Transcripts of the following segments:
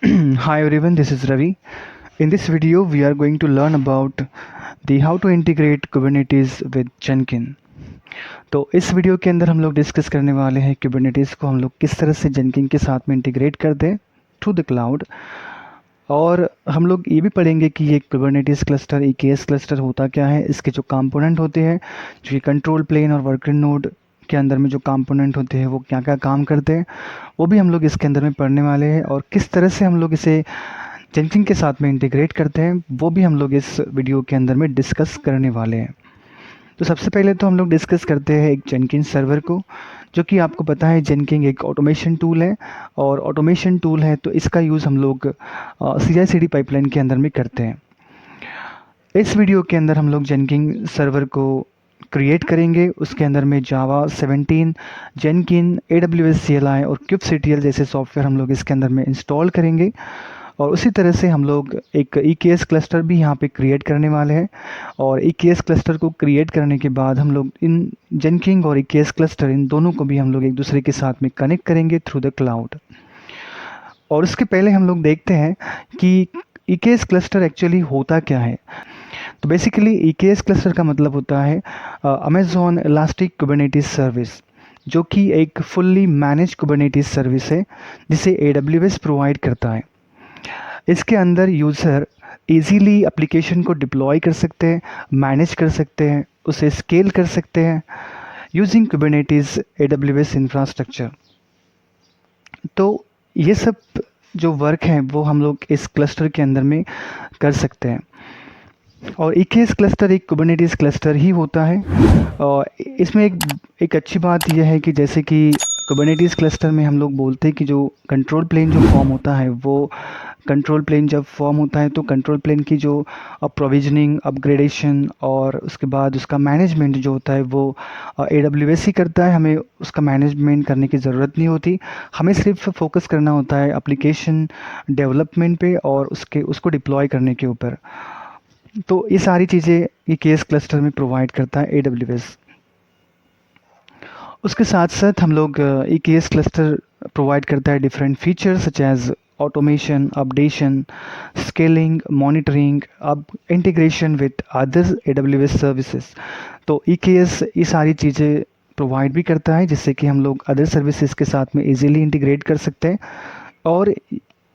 Hi everyone, this is Ravi. In this video, we are going to learn about the how to integrate Kubernetes with Jenkins. तो इस video के अंदर हम लोग discuss करने वाले हैं Kubernetes को हम लोग किस तरह से Jenkins के साथ में इंटीग्रेट कर दें थ्रू द क्लाउड। और हम लोग ये भी पढ़ेंगे कि ये Kubernetes क्लस्टर EKS क्लस्टर होता क्या है, इसके जो कंपोनेंट होते हैं, जो ये कंट्रोल प्लेन और वर्कर नोड के अंदर में जो कंपोनेंट होते हैं वो क्या क्या काम करते हैं, वो भी हम लोग इसके अंदर में पढ़ने वाले हैं। और किस तरह से हम लोग इसे जेनकिंस के साथ में इंटीग्रेट करते हैं वो भी हम लोग इस वीडियो के अंदर में डिस्कस करने वाले हैं। तो सबसे पहले तो हम लोग डिस्कस करते हैं एक जेनकिंस सर्वर को, जो कि आपको पता है जेनकिंस एक ऑटोमेशन टूल है। और ऑटोमेशन टूल है तो इसका यूज़ हम लोग CI/CD पाइपलाइन के अंदर में करते हैं। इस वीडियो के अंदर हम लोग जेनकिंस सर्वर को क्रिएट करेंगे, उसके अंदर में जावा 17, जेनकिंस, AWS CLI और kubectl जैसे सॉफ्टवेयर हम लोग इसके अंदर में इंस्टॉल करेंगे। और उसी तरह से हम लोग एक EKS क्लस्टर भी यहाँ पे क्रिएट करने वाले हैं। और EKS क्लस्टर को क्रिएट करने के बाद हम लोग इन जेनकिंस और EKS क्लस्टर इन दोनों को भी हम लोग एक दूसरे के साथ में कनेक्ट करेंगे थ्रू द क्लाउड। और उसके पहले हम लोग देखते हैं कि EKS क्लस्टर एक्चुअली होता क्या है। तो बेसिकली EKS क्लस्टर का मतलब होता है अमेज़ॉन इलास्टिक कुबरनेटिस सर्विस, जो कि एक फुल्ली मैनेज कुबरनेटिस सर्विस है जिसे AWS प्रोवाइड करता है। इसके अंदर यूज़र इजीली एप्लीकेशन को डिप्लॉय कर सकते हैं, मैनेज कर सकते हैं, उसे स्केल कर सकते हैं यूजिंग कुबरनेटिस AWS इंफ्रास्ट्रक्चर। तो ये सब जो वर्क हैं वो हम लोग इस क्लस्टर के अंदर में कर सकते हैं। और EKS क्लस्टर एक कुबरनेटिस क्लस्टर ही होता है। और इसमें एक अच्छी बात यह है कि जैसे कि कुबरनेटिस क्लस्टर में हम लोग बोलते हैं कि जो कंट्रोल प्लेन जो फॉर्म होता है, वो कंट्रोल प्लेन जब फॉर्म होता है तो कंट्रोल प्लेन की जो प्रोविजनिंग, अपग्रेडेशन और उसके बाद उसका मैनेजमेंट जो होता है वो AWS ही करता है। हमें उसका मैनेजमेंट करने की ज़रूरत नहीं होती, हमें सिर्फ फोकस करना होता है एप्लीकेशन डेवलपमेंट पे और उसको डिप्लॉय करने के ऊपर। तो ये सारी चीज़ें EKS क्लस्टर में प्रोवाइड करता है AWS। उसके साथ साथ हम लोग EKS क्लस्टर प्रोवाइड करता है different features such as automation, updation, scaling, monitoring, अब integration with others AWS services. तो EKS ये सारी चीज़ें प्रोवाइड भी करता है जिससे कि हम लोग अदर सर्विसेज के साथ में इजीली इंटीग्रेट कर सकते हैं। और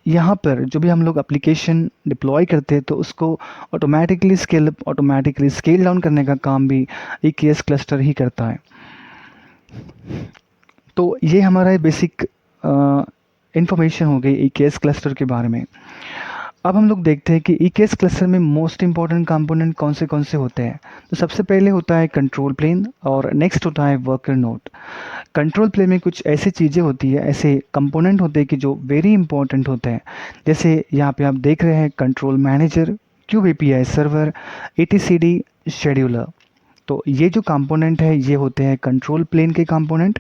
यहाँ पर जो भी हम लोग एप्लीकेशन डिप्लॉय करते हैं तो उसको automatically scale up, automatically scale down करने का काम भी EKS क्लस्टर ही करता है। तो ये हमारा बेसिक इंफॉर्मेशन हो गई EKS क्लस्टर के बारे में। अब हम लोग देखते हैं कि EKS क्लस्टर में मोस्ट इंपॉर्टेंट कंपोनेंट कौन से होते हैं। तो सबसे पहले होता है कंट्रोल प्लेन और नेक्स्ट होता है वर्कर नोड। कंट्रोल प्लेन में कुछ ऐसी चीज़ें होती है, ऐसे कंपोनेंट होते हैं कि जो वेरी इंपॉर्टेंट होते हैं। जैसे यहाँ पे आप देख रहे हैं control manager, cube API server, etcd scheduler. तो ये जो कंपोनेंट है ये होते हैं कंट्रोल प्लेन के कंपोनेंट।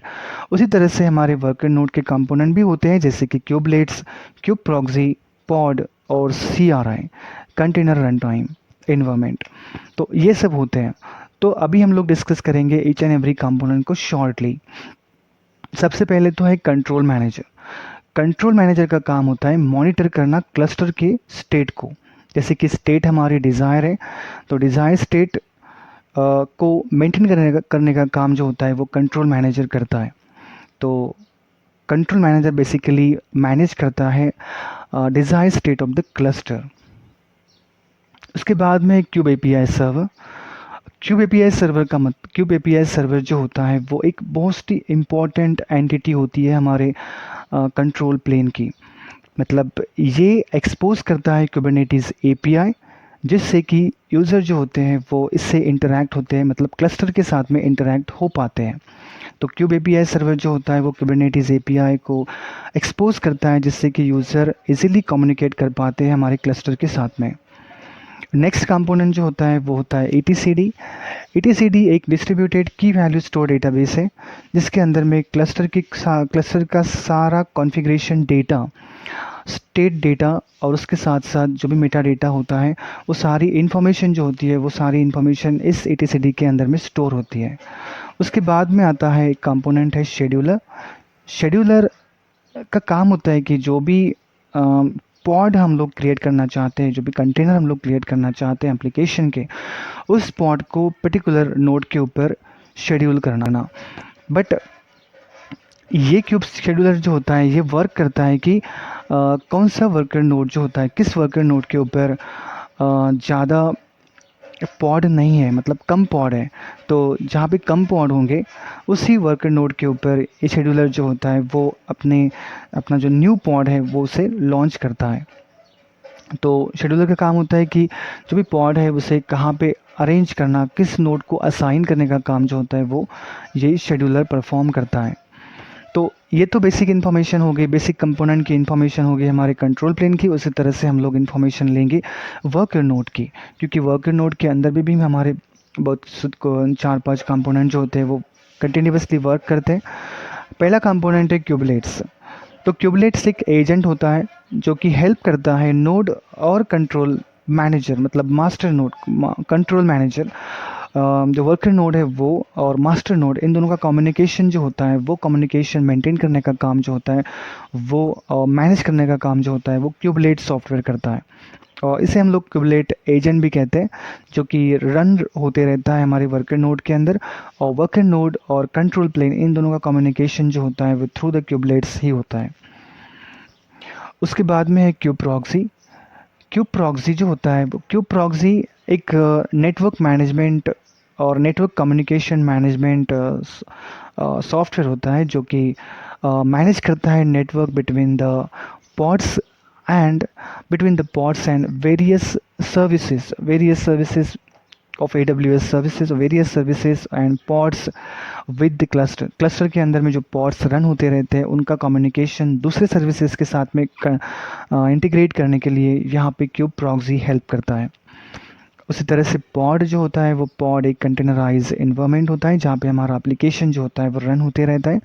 उसी तरह से हमारे वर्कर नोड के कंपोनेंट भी होते हैं जैसे कि क्यूबलेट्स, क्यूब प्रॉक्सी, पॉड और CRI, container run time environment. तो ये सब होते हैं। तो अभी हम लोग डिस्कस करेंगे ईच एंड एवरी कंपोनेंट को शॉर्टली। सबसे पहले तो है कंट्रोल मैनेजर। कंट्रोल मैनेजर का काम होता है मॉनिटर करना क्लस्टर के स्टेट को। जैसे कि स्टेट हमारी डिज़ायर है तो डिज़ायर स्टेट को मेंटेन करने का काम जो होता है वो कंट्रोल मैनेजर करता है। तो कंट्रोल मैनेजर बेसिकली मैनेज करता है desire state of the cluster. उसके बाद में cube API server. Cube API server जो होता है वो एक बहुत ही इम्पॉर्टेंट एंटिटी होती है हमारे कंट्रोल प्लेन की। मतलब ये एक्सपोज करता है कुबरनेटिस API, जिससे कि यूज़र जो होते हैं वो इससे इंटरैक्ट होते हैं, मतलब क्लस्टर के साथ में इंटरैक्ट हो पाते हैं। तो क्यूब API सर्वर जो होता है वो कुबरनेटिस API को एक्सपोज करता है जिससे कि यूज़र इजीली कम्युनिकेट कर पाते हैं हमारे क्लस्टर के साथ में। नेक्स्ट कंपोनेंट जो होता है वो होता है etcd। etcd एक डिस्ट्रीब्यूटेड की वैल्यू स्टोर डेटाबेस है जिसके अंदर में क्लस्टर का सारा कॉन्फ़िगरेशन डेटा, स्टेट डेटा और उसके साथ साथ जो भी मेटा डेटा होता है वो सारी इन्फॉर्मेशन जो होती है वो सारी इन्फॉर्मेशन इस etcd के अंदर में स्टोर होती है। उसके बाद में आता है एक कंपोनेंट है शेड्यूलर। शेड्यूलर का काम होता है कि जो भी पॉड हम लोग क्रिएट करना चाहते हैं, जो भी कंटेनर हम लोग क्रिएट करना चाहते हैं एप्लीकेशन के, उस पॉड को पर्टिकुलर नोड के ऊपर शेड्यूल करना। बट ये क्यूब शेड्यूलर जो होता है ये वर्क करता है कि कौन सा वर्कर नोड जो होता है, किस वर्कर नोड के ऊपर ज़्यादा पॉड नहीं है, मतलब कम पॉड है। तो जहाँ पे कम पॉड होंगे उसी वर्कर नोड के ऊपर ये शेड्यूलर जो होता है वो अपना जो न्यू पॉड है वो उसे लॉन्च करता है। तो शेड्यूलर का काम होता है कि जो भी पॉड है उसे कहाँ पे अरेंज करना, किस नोड को असाइन करने का काम जो होता है वो ये शेड्यूलर परफॉर्म करता है। तो ये तो बेसिक इन्फॉर्मेशन हो गई, बेसिक कंपोनेंट की इन्फॉर्मेशन हो गई हमारे कंट्रोल प्लेन की। उसी तरह से हम लोग इन्फॉर्मेशन लेंगे वर्कर नोड की, क्योंकि वर्कर नोड के अंदर भी हमारे बहुत 4-5 कंपोनेंट जो होते हैं वो कंटिन्यूसली वर्क करते हैं। पहला कंपोनेंट है क्यूबलेट्स। तो क्यूबलेट्स एक एजेंट होता है जो कि हेल्प करता है नोड और कंट्रोल मैनेजर, मतलब मास्टर नोड कंट्रोल मैनेजर, जो वर्कर नोड है वो और मास्टर नोड, इन दोनों का कम्युनिकेशन जो होता है वो कम्युनिकेशन मेंटेन करने का काम जो होता है वो मैनेज करने का काम जो होता है वो क्यूबलेट सॉफ्टवेयर करता है। और इसे हम लोग क्यूबलेट एजेंट भी कहते हैं, जो कि रन होते रहता है हमारे वर्कर नोड के अंदर। और वर्कर नोड और कंट्रोल प्लेन, इन दोनों का कम्युनिकेशन जो होता है वो थ्रू द क्यूबलेट्स ही होता है। उसके बाद में है क्यूब प्रॉक्सी। क्यूब प्रॉक्सी जो होता है, क्यूब प्रॉक्सी एक नेटवर्क मैनेजमेंट और नेटवर्क कम्युनिकेशन मैनेजमेंट सॉफ्टवेयर होता है, जो कि मैनेज करता है network between the pods and various services of AWS services, various services and pods with the cluster के अंदर में जो पॉड्स रन होते रहते हैं उनका कम्युनिकेशन दूसरे सर्विसेज के साथ में इंटीग्रेट करने के लिए यहाँ पे क्यूब प्रॉक्सी हेल्प करता है। उसी तरह से पॉड जो होता है वो पॉड एक कंटेनराइज इन्वायरमेंट होता है जहाँ पे हमारा एप्लीकेशन जो होता है वो रन होते रहता है।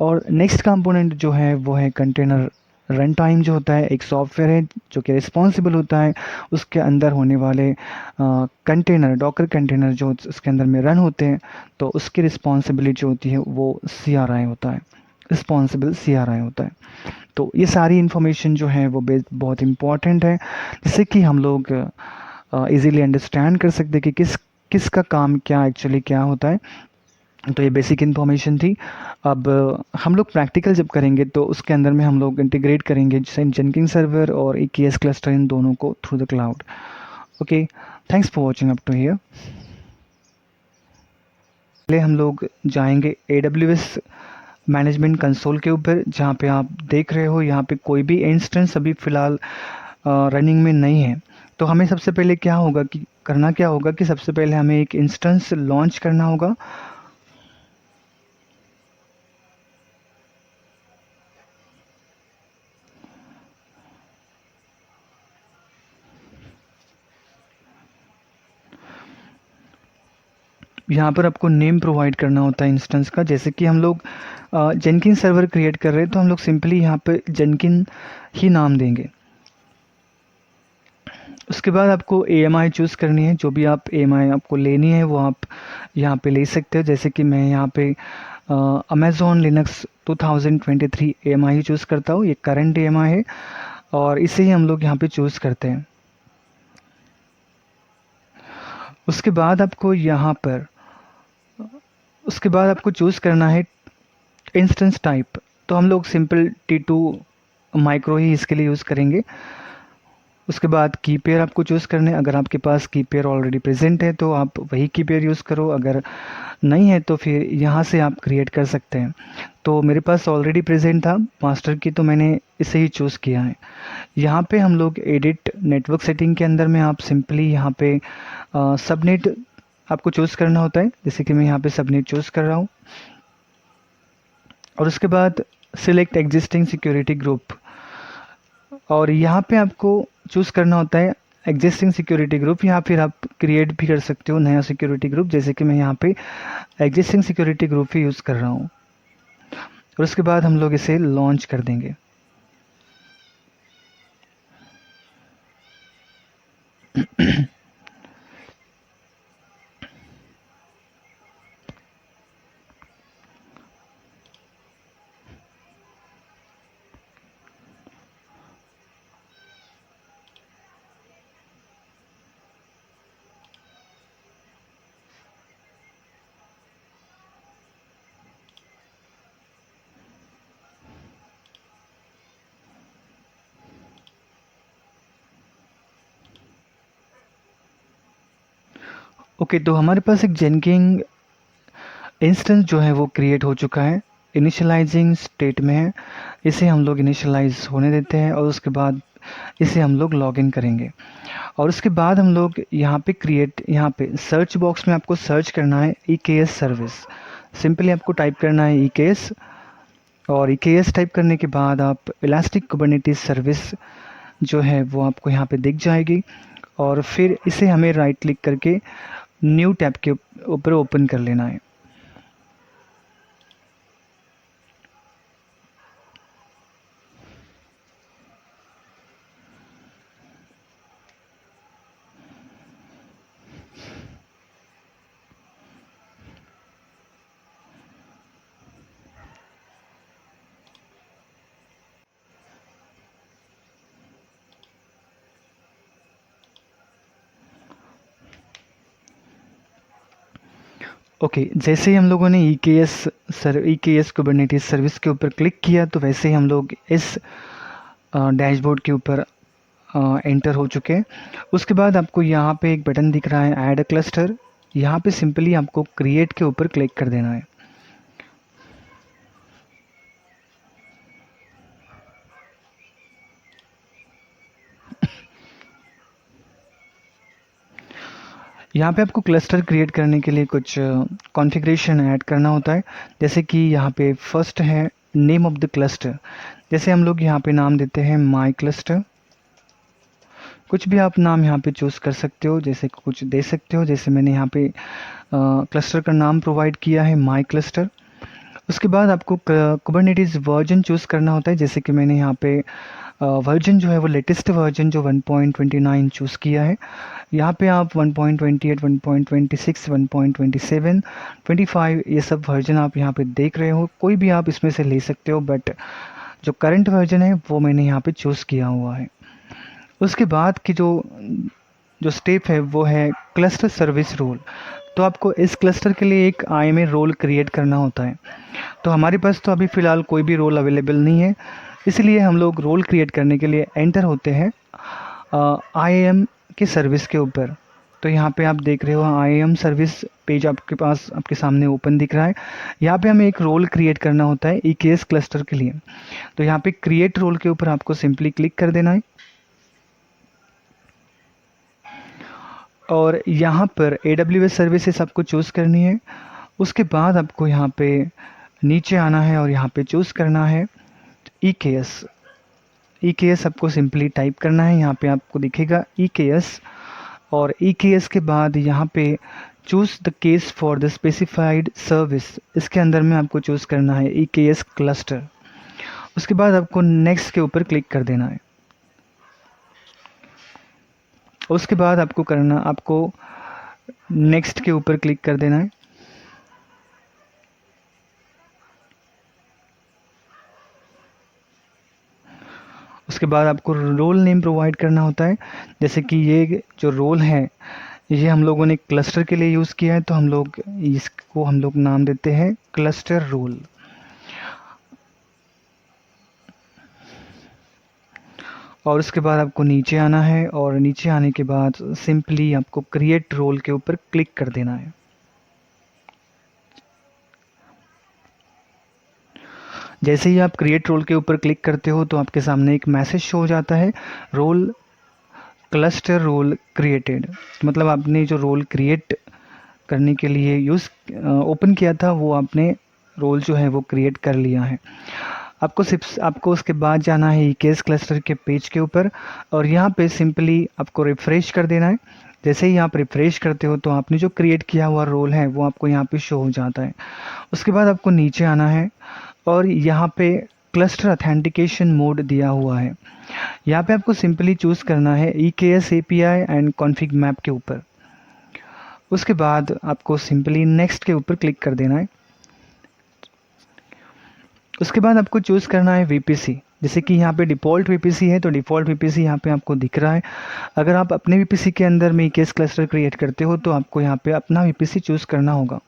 और नेक्स्ट कंपोनेंट जो है वो है कंटेनर रन टाइम, जो होता है एक सॉफ्टवेयर है जो कि रिस्पॉन्सिबल होता है उसके अंदर होने वाले कंटेनर, डॉकर कंटेनर जो उसके अंदर में रन होते हैं, तो उसकी रिस्पॉन्सिबिलिटी जो होती है वो CRI होता है, रिस्पॉन्सिबल CRI होता है। तो ये सारी इन्फॉर्मेशन जो है वो बहुत इम्पॉर्टेंट है, जिससे कि हम लोग इजीली अंडरस्टैंड कर सकते हैं कि किसका काम क्या एक्चुअली क्या होता है। तो ये बेसिक इन्फॉर्मेशन थी। अब हम लोग प्रैक्टिकल जब करेंगे तो उसके अंदर में हम लोग इंटीग्रेट करेंगे जेनकिन सर्वर और EKS क्लस्टर, इन दोनों को through the cloud. Okay, thanks for watching up to here. पहले हम लोग जाएंगे AWS मैनेजमेंट कंसोल के ऊपर, जहाँ पे आप देख रहे हो यहाँ पे कोई भी इंस्टेंस अभी फ़िलहाल रनिंग में नहीं है। तो हमें सबसे पहले क्या होगा कि सबसे पहले हमें एक इंस्टेंस लॉन्च करना होगा। यहाँ पर आपको नेम प्रोवाइड करना होता है इंस्टेंस का। जैसे कि हम लोग जेनकिन सर्वर क्रिएट कर रहे हैं तो हम लोग सिंपली यहाँ पे जेनकिन ही नाम देंगे। उसके बाद आपको AMI चूज़ करनी है, जो भी आप AMI आपको लेनी है वो आप यहाँ पे ले सकते हो। जैसे कि मैं यहाँ पे अमेज़ॉन लिनक्स 2023 AMI ही चूज़ करता हूँ, ये करंट AMI है और इसे ही हम लोग यहाँ पे चूज़ करते हैं। उसके बाद आपको चूज़ करना है इंस्टेंस टाइप। तो हम लोग सिंपल T2 माइक्रो ही इसके लिए यूज़ करेंगे। उसके बाद की पेयर आपको चूज़ करने, अगर आपके पास की पेयर ऑलरेडी प्रेजेंट है तो आप वही की पेयर यूज़ करो, अगर नहीं है तो फिर यहाँ से आप क्रिएट कर सकते हैं। तो मेरे पास ऑलरेडी प्रेजेंट था मास्टर की, तो मैंने इसे ही चूज़ किया है। यहाँ पे हम लोग एडिट नेटवर्क सेटिंग के अंदर में आप सिंपली यहाँ पे सबनेट आपको चूज़ करना होता है। जैसे कि मैं यहाँ पे सबनेट चूज़ कर रहा हूँ और उसके बाद सिलेक्ट एग्जिस्टिंग सिक्योरिटी ग्रुप, और यहाँ पे आपको चूज़ करना होता है एग्जिस्टिंग सिक्योरिटी ग्रुप, या फिर आप क्रिएट भी कर सकते हो नया सिक्योरिटी ग्रुप। जैसे कि मैं यहाँ पे एग्जिस्टिंग सिक्योरिटी ग्रुप ही यूज़ कर रहा हूँ और उसके बाद हम लोग इसे लॉन्च कर देंगे। ओके, तो हमारे पास एक जेनकिन इंस्टेंस जो है वो क्रिएट हो चुका है, इनिशियलाइजिंग स्टेट में है। इसे हम लोग इनिशियलाइज होने देते हैं और उसके बाद इसे हम लोग लॉगिन करेंगे। और उसके बाद हम लोग यहाँ पे सर्च बॉक्स में आपको सर्च करना है EKS सर्विस। सिंपली आपको टाइप करना है EKS, और EKS टाइप करने के बाद आप इलास्टिक कुबरनेटिस सर्विस जो है वो आपको यहाँ पे दिख जाएगी। और फिर इसे हमें राइट क्लिक करके न्यू टैब के ऊपर ओपन कर लेना है। ओके, जैसे ही हम लोगों ने EKS कुबरनेटिस सर्विस के ऊपर क्लिक किया, तो वैसे ही हम लोग इस डैशबोर्ड के ऊपर एंटर हो चुके हैं। उसके बाद आपको यहाँ पे एक बटन दिख रहा है ऐड अ क्लस्टर। यहाँ पे सिंपली आपको क्रिएट के ऊपर क्लिक कर देना है। यहाँ पे आपको क्लस्टर क्रिएट करने के लिए कुछ कॉन्फ़िगरेशन ऐड करना होता है। जैसे कि यहाँ पे फर्स्ट है नेम ऑफ द क्लस्टर। जैसे हम लोग यहाँ पे नाम देते हैं माई क्लस्टर। कुछ भी आप नाम यहाँ पे चूज़ कर सकते हो, जैसे कुछ दे सकते हो। जैसे मैंने यहाँ पे क्लस्टर का नाम प्रोवाइड किया है माई क्लस्टर। उसके बाद आपको कुबरनेटिस वर्जन चूज़ करना होता है। जैसे कि मैंने यहाँ पे वर्जन जो है वो लेटेस्ट वर्जन जो 1.29 चूज़ किया है। यहाँ पे आप 1.28, 1.26, 1.27, 25 ये सब वर्जन आप यहाँ पे देख रहे हो। कोई भी आप इसमें से ले सकते हो, बट जो करंट वर्जन है वो मैंने यहाँ पे चूज़ किया हुआ है। उसके बाद की जो जो स्टेप है वो है क्लस्टर सर्विस रोल। तो आपको इस क्लस्टर के लिए एक IMA रोल क्रिएट करना होता है। तो हमारे पास तो अभी फ़िलहाल कोई भी रोल अवेलेबल नहीं है, इसलिए हम लोग रोल क्रिएट करने के लिए एंटर होते हैं IAM की सर्विस के ऊपर। तो यहाँ पे आप देख रहे हो IAM सर्विस पेज आपके पास आपके सामने ओपन दिख रहा है। यहाँ पे हमें एक रोल क्रिएट करना होता है EKS क्लस्टर के लिए। तो यहाँ पे क्रिएट रोल के ऊपर आपको सिंपली क्लिक कर देना है, और यहाँ पर AWS सर्विसेज आपको चूज़ करनी है। उसके बाद आपको यहाँ पे नीचे आना है और यहाँ पे चूज़ करना है EKS आपको सिंपली टाइप करना है। यहाँ पे आपको दिखेगा EKS, और EKS के बाद यहाँ पे choose the case for the specified service. इसके अंदर में आपको चूज़ करना है EKS क्लस्टर। उसके बाद आपको नेक्स्ट के ऊपर क्लिक कर देना है। उसके बाद आपको नेक्स्ट के ऊपर क्लिक कर देना है। उसके बाद आपको रोल नेम प्रोवाइड करना होता है। जैसे कि ये जो रोल है ये हम लोगों ने क्लस्टर के लिए यूज़ किया है, तो हम लोग नाम देते हैं क्लस्टर रोल। और उसके बाद आपको नीचे आना है, और नीचे आने के बाद सिंपली आपको क्रिएट रोल के ऊपर क्लिक कर देना है। जैसे ही आप क्रिएट रोल के ऊपर क्लिक करते हो तो आपके सामने एक मैसेज शो हो जाता है, रोल क्लस्टर रोल क्रिएटेड। मतलब आपने जो रोल क्रिएट करने के लिए ओपन किया था वो आपने रोल जो है वो क्रिएट कर लिया है। आपको उसके बाद जाना है EKS क्लस्टर के पेज के ऊपर, और यहाँ पे सिंपली आपको रिफ़्रेश कर देना है। जैसे ही आप रिफ़्रेश करते हो तो आपने जो क्रिएट किया हुआ रोल है वो आपको यहाँ पे शो हो जाता है। उसके बाद आपको नीचे आना है, और यहाँ पे क्लस्टर ऑथेंटिकेशन मोड दिया हुआ है। यहाँ पे आपको सिंपली चूज़ करना है EKS API and config map के ऊपर। उसके बाद आपको सिंपली नेक्स्ट के ऊपर क्लिक कर देना है। उसके बाद आपको चूज़ करना है VPC। जैसे कि यहाँ पे डिफ़ॉल्ट VPC है, तो डिफ़ॉल्ट VPC यहाँ पे आपको दिख रहा है। अगर आप अपने VPC के अंदर में EKS क्लस्टर क्रिएट करते हो तो आपको यहाँ पे अपना VPC चूज़ करना होगा।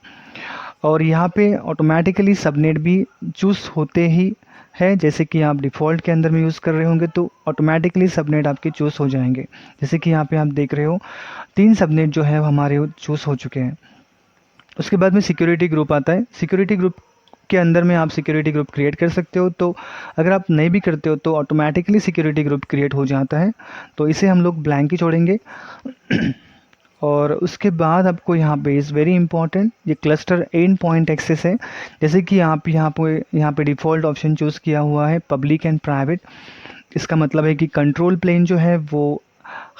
और यहाँ पे ऑटोमेटिकली सबनेट भी चूज़ होते ही है, जैसे कि आप डिफ़ॉल्ट के अंदर में यूज़ कर रहे होंगे तो ऑटोमेटिकली सबनेट आपके चूज़ हो जाएंगे। जैसे कि यहाँ पे आप देख रहे हो 3 सबनेट जो है हमारे चूज़ हो चुके हैं। उसके बाद में सिक्योरिटी ग्रुप आता है। सिक्योरिटी ग्रुप के अंदर में आप सिक्योरिटी ग्रुप क्रिएट कर सकते हो, तो अगर आप नहीं भी करते हो तो ऑटोमेटिकली सिक्योरिटी ग्रुप क्रिएट हो जाता है, तो इसे हम लोग ब्लैंक ही छोड़ेंगे। और उसके बाद आपको यहाँ पे इज़ वेरी इंपॉर्टेंट, ये क्लस्टर एंड पॉइंट एक्सेस है। जैसे कि आप यहाँ पे डिफ़ॉल्ट ऑप्शन चूज़ किया हुआ है पब्लिक एंड प्राइवेट। इसका मतलब है कि कंट्रोल प्लेन जो है वो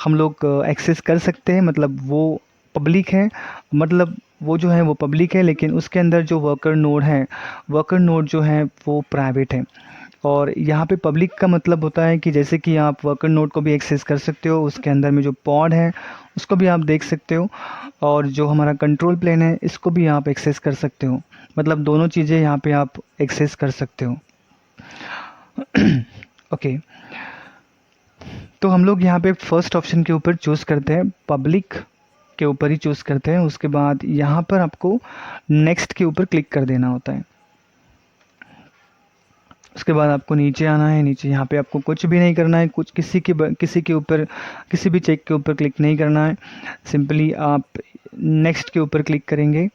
हम लोग एक्सेस कर सकते हैं, मतलब वो पब्लिक है, मतलब वो जो है वो पब्लिक है, लेकिन उसके अंदर जो वर्कर नोड है, वर्कर नोड जो है वो प्राइवेट है। और यहाँ पे पब्लिक का मतलब होता है कि जैसे कि आप वर्कर नोड को भी एक्सेस कर सकते हो, उसके अंदर में जो पॉड है उसको भी आप देख सकते हो, और जो हमारा कंट्रोल प्लेन है इसको भी आप एक्सेस कर सकते हो, मतलब दोनों चीज़ें यहाँ पे आप एक्सेस कर सकते हो। ओके, तो हम लोग यहाँ पे फर्स्ट ऑप्शन के ऊपर चूज़ करते हैं, पब्लिक के ऊपर ही चूज़ करते हैं। उसके बाद यहाँ पर आपको नेक्स्ट के ऊपर क्लिक कर देना होता है। उसके बाद आपको नीचे आना है। नीचे यहाँ पे आपको कुछ भी नहीं करना है, कुछ किसी के ऊपर किसी भी चेक के ऊपर क्लिक नहीं करना है। सिंपली आप नेक्स्ट के ऊपर क्लिक करेंगे,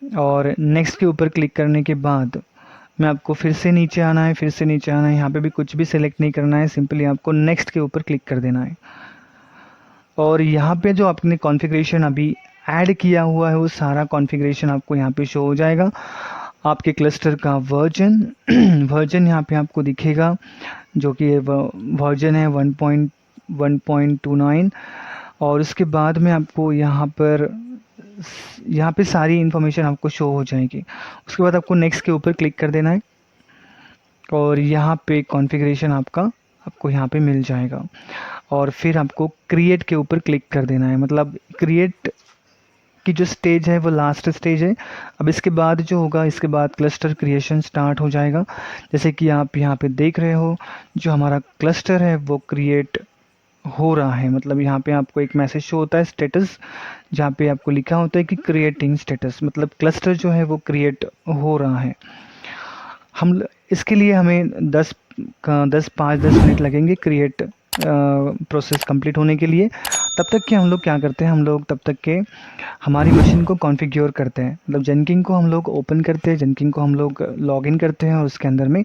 और नेक्स्ट के ऊपर क्लिक करने के बाद में आपको फिर से नीचे आना है, फिर से नीचे आना है। यहाँ पे भी कुछ भी सिलेक्ट नहीं करना है, सिंपली आपको नेक्स्ट के ऊपर क्लिक कर देना है। और यहाँ पे जो आपने कॉन्फ़िगरेशन अभी ऐड किया हुआ है वो सारा कॉन्फ़िगरेशन आपको यहाँ पे शो हो जाएगा। आपके क्लस्टर का वर्जन वर्जन यहाँ पे आपको दिखेगा, जो कि वर्जन है 1.1.29। और उसके बाद में आपको यहाँ पे सारी इन्फॉर्मेशन आपको शो हो जाएगी। उसके बाद आपको नेक्स्ट के ऊपर क्लिक कर देना है, और यहाँ पे कॉन्फ़िगरेशन आपको यहाँ पे मिल जाएगा। और फिर आपको क्रिएट के ऊपर क्लिक कर देना है, मतलब क्रिएट की जो स्टेज है वो लास्ट स्टेज है। अब इसके बाद जो होगा, इसके बाद क्लस्टर क्रिएशन स्टार्ट हो जाएगा। जैसे कि आप यहाँ पे देख रहे हो, जो हमारा क्लस्टर है वो क्रिएट हो रहा है, मतलब यहाँ पे आपको एक मैसेज शो होता है स्टेटस, जहाँ पे आपको लिखा होता है कि क्रिएटिंग स्टेटस, मतलब क्लस्टर जो है वो क्रिएट हो रहा है। इसके लिए हमें 10 मिनट लगेंगे क्रिएट प्रोसेस कंप्लीट होने के लिए। तब तक के हम लोग क्या करते हैं, हम लोग तब तक के हमारी मशीन को कॉन्फ़िगर करते हैं, मतलब जेनकिन को हम लोग ओपन करते हैं, जेनकिन को हम लोग लॉगिन करते हैं, और उसके अंदर में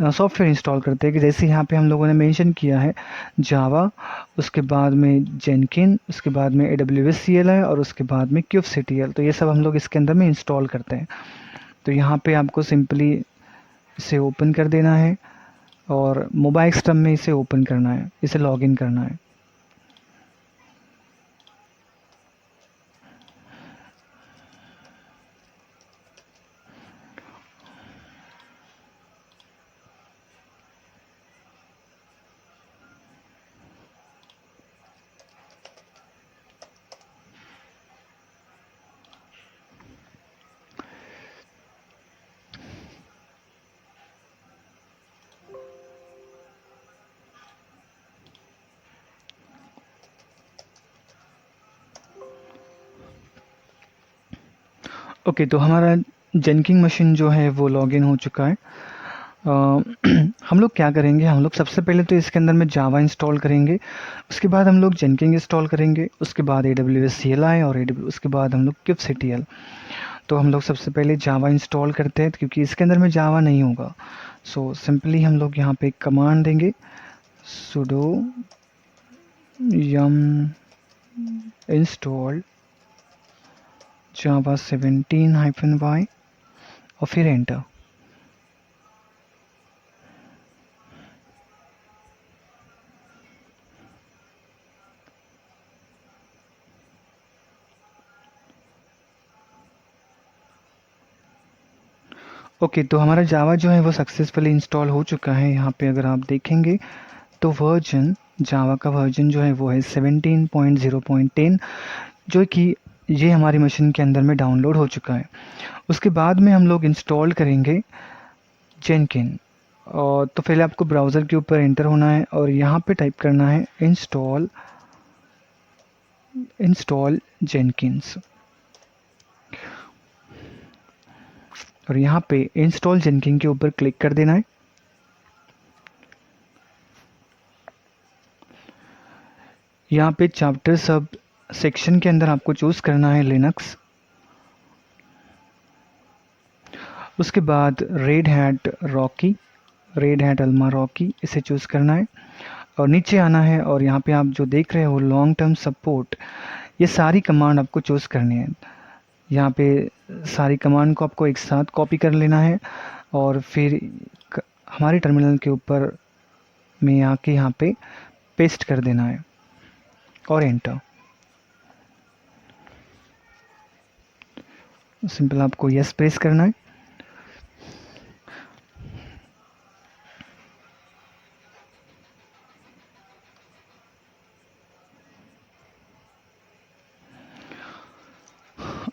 सॉफ्टवेयर इंस्टॉल करते हैं, कि जैसे यहाँ पे हम लोगों ने मेंशन किया है जावा, उसके बाद में जेनकिन, उसके बाद में AWS CLI, और उसके बाद में kubectl। तो ये सब हम लोग इसके अंदर में इंस्टॉल करते हैं। तो यहाँ पे आपको सिंपली इसे ओपन कर देना है, और मोबाइल सिस्टम में इसे ओपन करना है, इसे लॉगिन करना है। ओके, तो हमारा जेनकिन मशीन जो है वो लॉगिन हो चुका है। हम लोग क्या करेंगे, हम लोग सबसे पहले तो इसके अंदर में जावा इंस्टॉल करेंगे, उसके बाद हम लोग जेनकिन इंस्टॉल करेंगे, उसके बाद AWS CLI, और उसके बाद हम लोग kubectl। तो हम लोग सबसे पहले जावा इंस्टॉल करते हैं, क्योंकि इसके अंदर में जावा नहीं होगा। सो सिंपली हम लोग यहाँ पे एक कमांड देंगे, sudo yum install java 17-y, और फिर एंटर। ओके, तो हमारा जावा जो है वो सक्सेसफुली इंस्टॉल हो चुका है। यहाँ पे अगर आप देखेंगे तो वर्जन, जावा का वर्जन जो है वो है 17.0.10, जो कि ये हमारी मशीन के अंदर में डाउनलोड हो चुका है। उसके बाद में हम लोग इंस्टॉल करेंगे जेनकिन। और तो पहले आपको ब्राउज़र के ऊपर एंटर होना है, और यहाँ पे टाइप करना है इंस्टॉल जेनकिन्स, और यहाँ पे इंस्टॉल जेनकिन के ऊपर क्लिक कर देना है। यहाँ पे चैप्टर सब सेक्शन के अंदर आपको चूज़ करना है लिनक्स। उसके बाद Red Hat Rocky, Red Hat Alma Rocky, इसे चूज़ करना है और नीचे आना है। और यहाँ पे आप जो देख रहे हो लॉन्ग टर्म सपोर्ट, ये सारी कमांड आपको चूज़ करनी है। यहाँ पे सारी कमांड को आपको एक साथ कॉपी कर लेना है और फिर हमारे टर्मिनल के ऊपर में आके यहाँ पे पेस्ट कर देना है और एंटर। सिंपल आपको यस प्रेस करना है।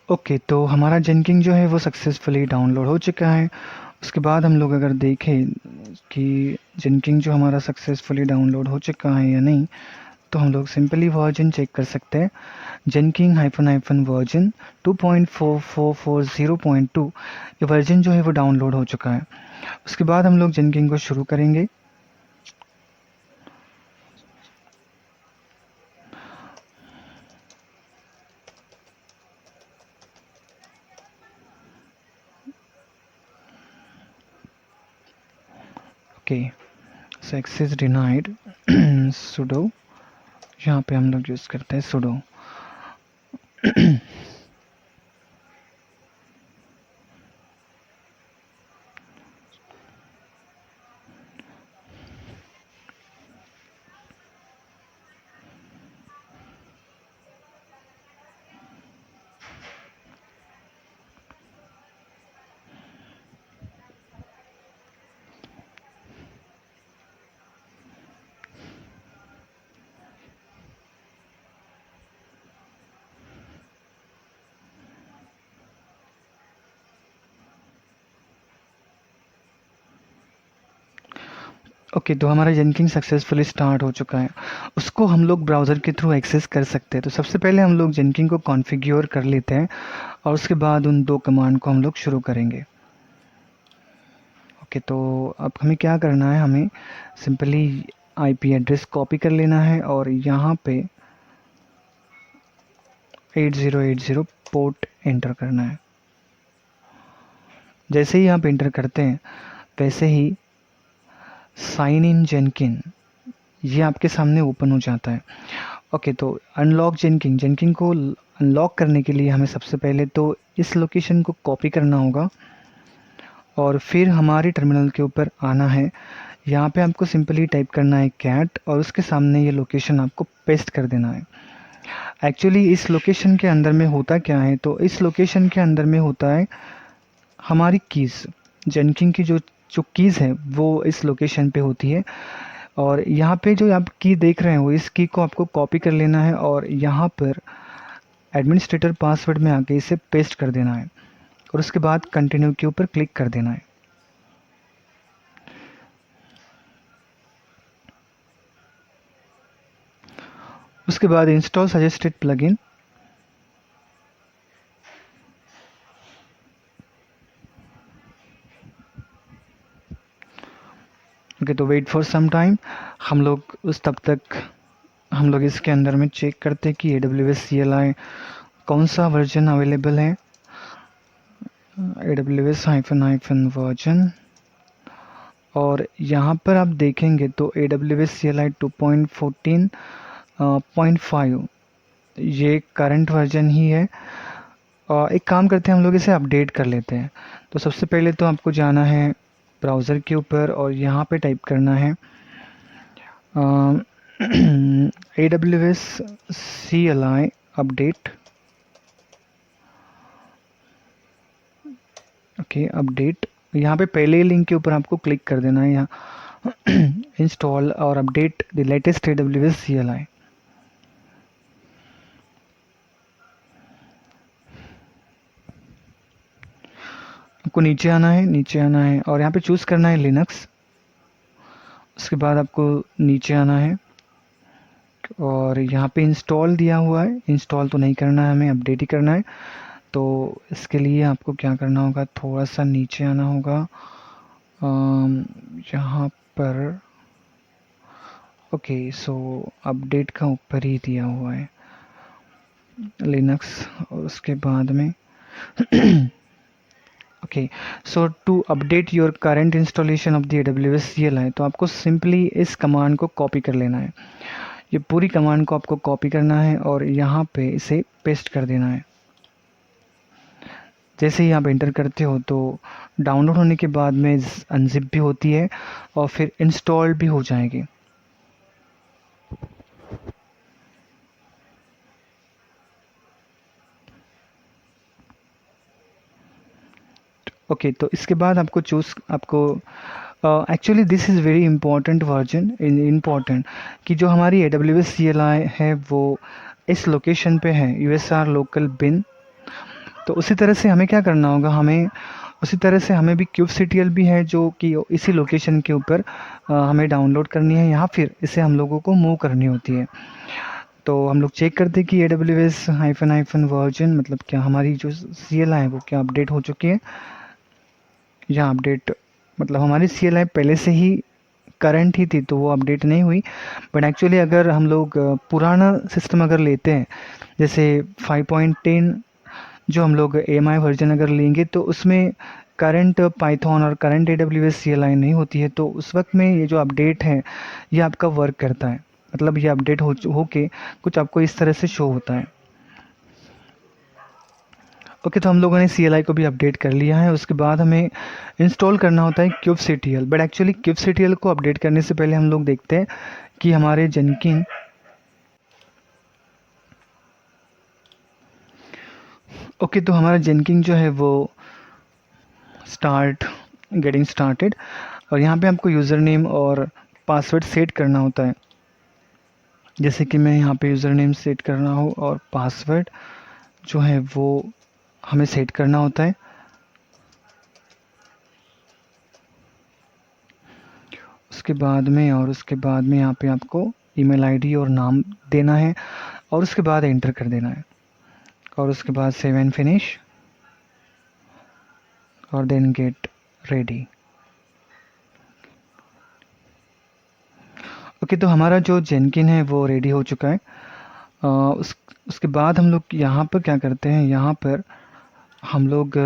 ओके, तो हमारा जेनकिन जो है वो सक्सेसफुली डाउनलोड हो चुका है। उसके बाद हम लोग अगर देखें कि जेनकिन जो हमारा सक्सेसफुली डाउनलोड हो चुका है या नहीं, तो हम लोग सिंपली वर्जन चेक कर सकते हैं। जेनकिन हाइफन वर्जन 2.4440.2 ये वर्जन जो है वो डाउनलोड हो चुका है। उसके बाद हम लोग जेनकिन को शुरू करेंगे। ओके, सो एक्सेस डिनाइड सुडो, यहाँ पे हम लोग यूज़ करते हैं सुडो। ओके, तो हमारा जेनकिन सक्सेसफुली स्टार्ट हो चुका है। उसको हम लोग ब्राउज़र के थ्रू एक्सेस कर सकते हैं। तो सबसे पहले हम लोग जेनकिन को कॉन्फ़िगर कर लेते हैं और उसके बाद उन दो कमांड को हम लोग शुरू करेंगे। ओके, तो अब हमें क्या करना है, हमें सिंपली आईपी एड्रेस कॉपी कर लेना है और यहाँ पे 8080 पोर्ट एंटर करना है। जैसे ही आप एंटर करते हैं वैसे ही साइन इन जेनकिन ये आपके सामने ओपन हो जाता है। ओके, तो अनलॉक जेनकिन, जेनकिन को अनलॉक करने के लिए हमें सबसे पहले तो इस लोकेशन को कॉपी करना होगा और फिर हमारे टर्मिनल के ऊपर आना है। यहाँ पे आपको सिंपली टाइप करना है कैट और उसके सामने ये लोकेशन आपको पेस्ट कर देना है। एक्चुअली इस लोकेशन के अंदर में होता क्या है, तो इस लोकेशन के अंदर में होता है हमारी कीज़, जेनकिन की जो कीज़ है वो इस लोकेशन पे होती है। और यहाँ पे जो आप की देख रहे हो इस की को आपको कॉपी कर लेना है और यहाँ पर एडमिनिस्ट्रेटर पासवर्ड में आके इसे पेस्ट कर देना है और उसके बाद कंटिन्यू के ऊपर क्लिक कर देना है। उसके बाद इंस्टॉल सजेस्टेड प्लगइन, ओके, तो वेट फॉर सम टाइम। हम लोग उस तब तक हम लोग इसके अंदर में चेक करते हैं कि AWS CLI कौन सा वर्जन अवेलेबल है। AWS हाइफन वर्जन, और यहाँ पर आप देखेंगे तो AWS CLI 2.14.5 ये करंट वर्जन ही है। एक काम करते हैं, हम लोग इसे अपडेट कर लेते हैं। तो सबसे पहले तो आपको जाना है ब्राउज़र के ऊपर और यहाँ पे टाइप करना है AWS CLI update. Okay, update, यहाँ पे पहले ही लिंक के ऊपर आपको क्लिक कर देना है, यहाँ इंस्टॉल और update the latest AWS CLI। आपको नीचे आना है, नीचे आना है और यहाँ पे चूज़ करना है लिनक्स। उसके बाद आपको नीचे आना है और यहाँ पे इंस्टॉल दिया हुआ है, इंस्टॉल तो नहीं करना है, हमें अपडेट ही करना है। तो इसके लिए आपको क्या करना होगा, थोड़ा सा नीचे आना होगा, यहाँ पर ओके, सो अपडेट का ऊपर ही दिया हुआ है लिनक्स, और उसके बाद में okay, so to update your current installation of the AWS CLI, तो आपको सिंपली इस कमांड को कॉपी कर लेना है। ये पूरी कमांड को आपको कॉपी करना है और यहाँ पे इसे पेस्ट कर देना है। जैसे ही आप एंटर करते हो तो डाउनलोड होने के बाद में अनजिप भी होती है और फिर इंस्टॉल भी हो जाएगी। ओके, तो इसके बाद आपको actually this is very important version important कि जो हमारी AWS CLI है वो इस लोकेशन पे है, USR लोकल बिन। तो उसी तरह से हमें क्या करना होगा, उसी तरह से हमें भी kubectl भी है जो कि इसी लोकेशन के ऊपर हमें डाउनलोड करनी है, या फिर इसे हम लोगों को मूव करनी होती है। तो हम लोग चेक करते हैं कि AWS हाइफन वर्जन मतलब क्या हमारी जो CLI है वो क्या अपडेट हो चुकी है, या अपडेट मतलब हमारी CLI पहले से ही करंट ही थी तो वो अपडेट नहीं हुई। बट एक्चुअली अगर हम लोग पुराना सिस्टम अगर लेते हैं, जैसे 5.10 जो हम लोग AMI वर्जन अगर लेंगे तो उसमें करंट पाइथन और करंट AWS CLI नहीं होती है, तो उस वक्त में ये जो अपडेट है ये आपका वर्क करता है, मतलब ये अपडेट हो के कुछ आपको इस तरह से शो होता है। ओके, तो हम लोगों ने CLI को भी अपडेट कर लिया है। उसके बाद हमें इंस्टॉल करना होता है kubectl, बट एक्चुअली kubectl को अपडेट करने से पहले हम लोग देखते हैं कि हमारे जेनकिन ओके, तो हमारा जेनकिन जो है वो गेटिंग स्टार्टेड, और यहाँ पे आपको यूज़र नेम और पासवर्ड सेट करना होता है। जैसे कि मैं यहाँ पे यूज़र नेम सेट कर रहा हूँ और पासवर्ड जो है वो हमें सेट करना होता है। उसके बाद में यहाँ पे आपको ईमेल आईडी और नाम देना है, और उसके बाद एंटर कर देना है, और उसके बाद सेव एंड फिनिश, और देन गेट रेडी। ओके, तो हमारा जो जेनकिन है वो रेडी हो चुका है। उसके बाद हम लोग यहाँ पर क्या करते हैं, यहाँ पर हम लोग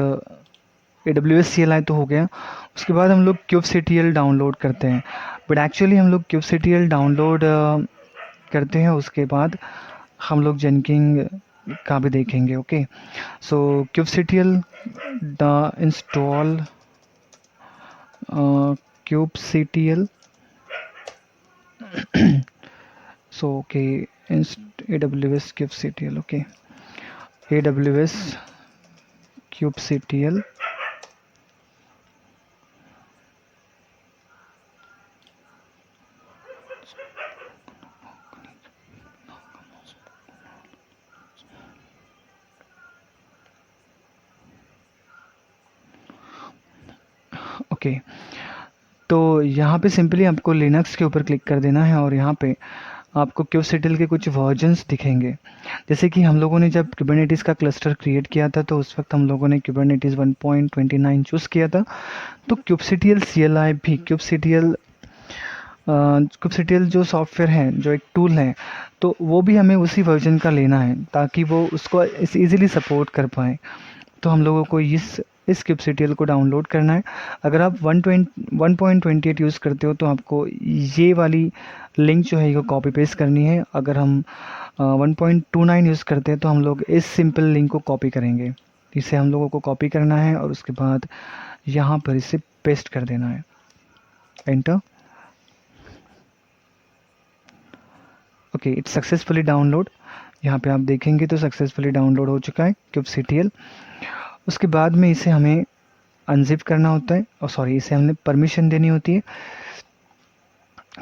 AWS CLI तो हो गया, उसके बाद हम लोग kubectl डाउनलोड करते हैं। बट एक्चुअली हम लोग kubectl डाउनलोड करते हैं उसके बाद हम लोग जेनकिन का भी देखेंगे। Okay, so kubectl the install kubectl so okay, AWS kubectl, okay, AWS kubectl, okay. तो यहाँ पे सिंपली आपको लिनक्स के ऊपर क्लिक कर देना है और यहाँ पे आपको kubectl के कुछ वर्जन्स दिखेंगे। जैसे कि हम लोगों ने जब kubernetes का क्लस्टर क्रिएट किया था तो उस वक्त हम लोगों ने kubernetes 1.29 चूज़ किया था। तो kubectl CLI भी kubectl जो सॉफ्टवेयर है, जो एक टूल है, तो वो भी हमें उसी वर्जन का लेना है ताकि वो उसको ईज़िली सपोर्ट कर पाए। तो हम लोगों को इस kubectl को डाउनलोड करना है। अगर आप 1.28 यूज़ करते हो तो आपको ये वाली लिंक जो है ये कॉपी पेस्ट करनी है। अगर हम 1.29 यूज़ करते हैं तो हम लोग इस सिंपल लिंक को कॉपी करेंगे। इसे हम लोगों को कॉपी करना है और उसके बाद यहाँ पर इसे पेस्ट कर देना है, enter. Okay, it's successfully download. यहाँ पे आप देखेंगे तो सक्सेसफुली डाउनलोड हो चुका है kubectl। उसके बाद में इसे हमें अनजिप करना होता है, और सॉरी, इसे हमने परमिशन देनी होती है।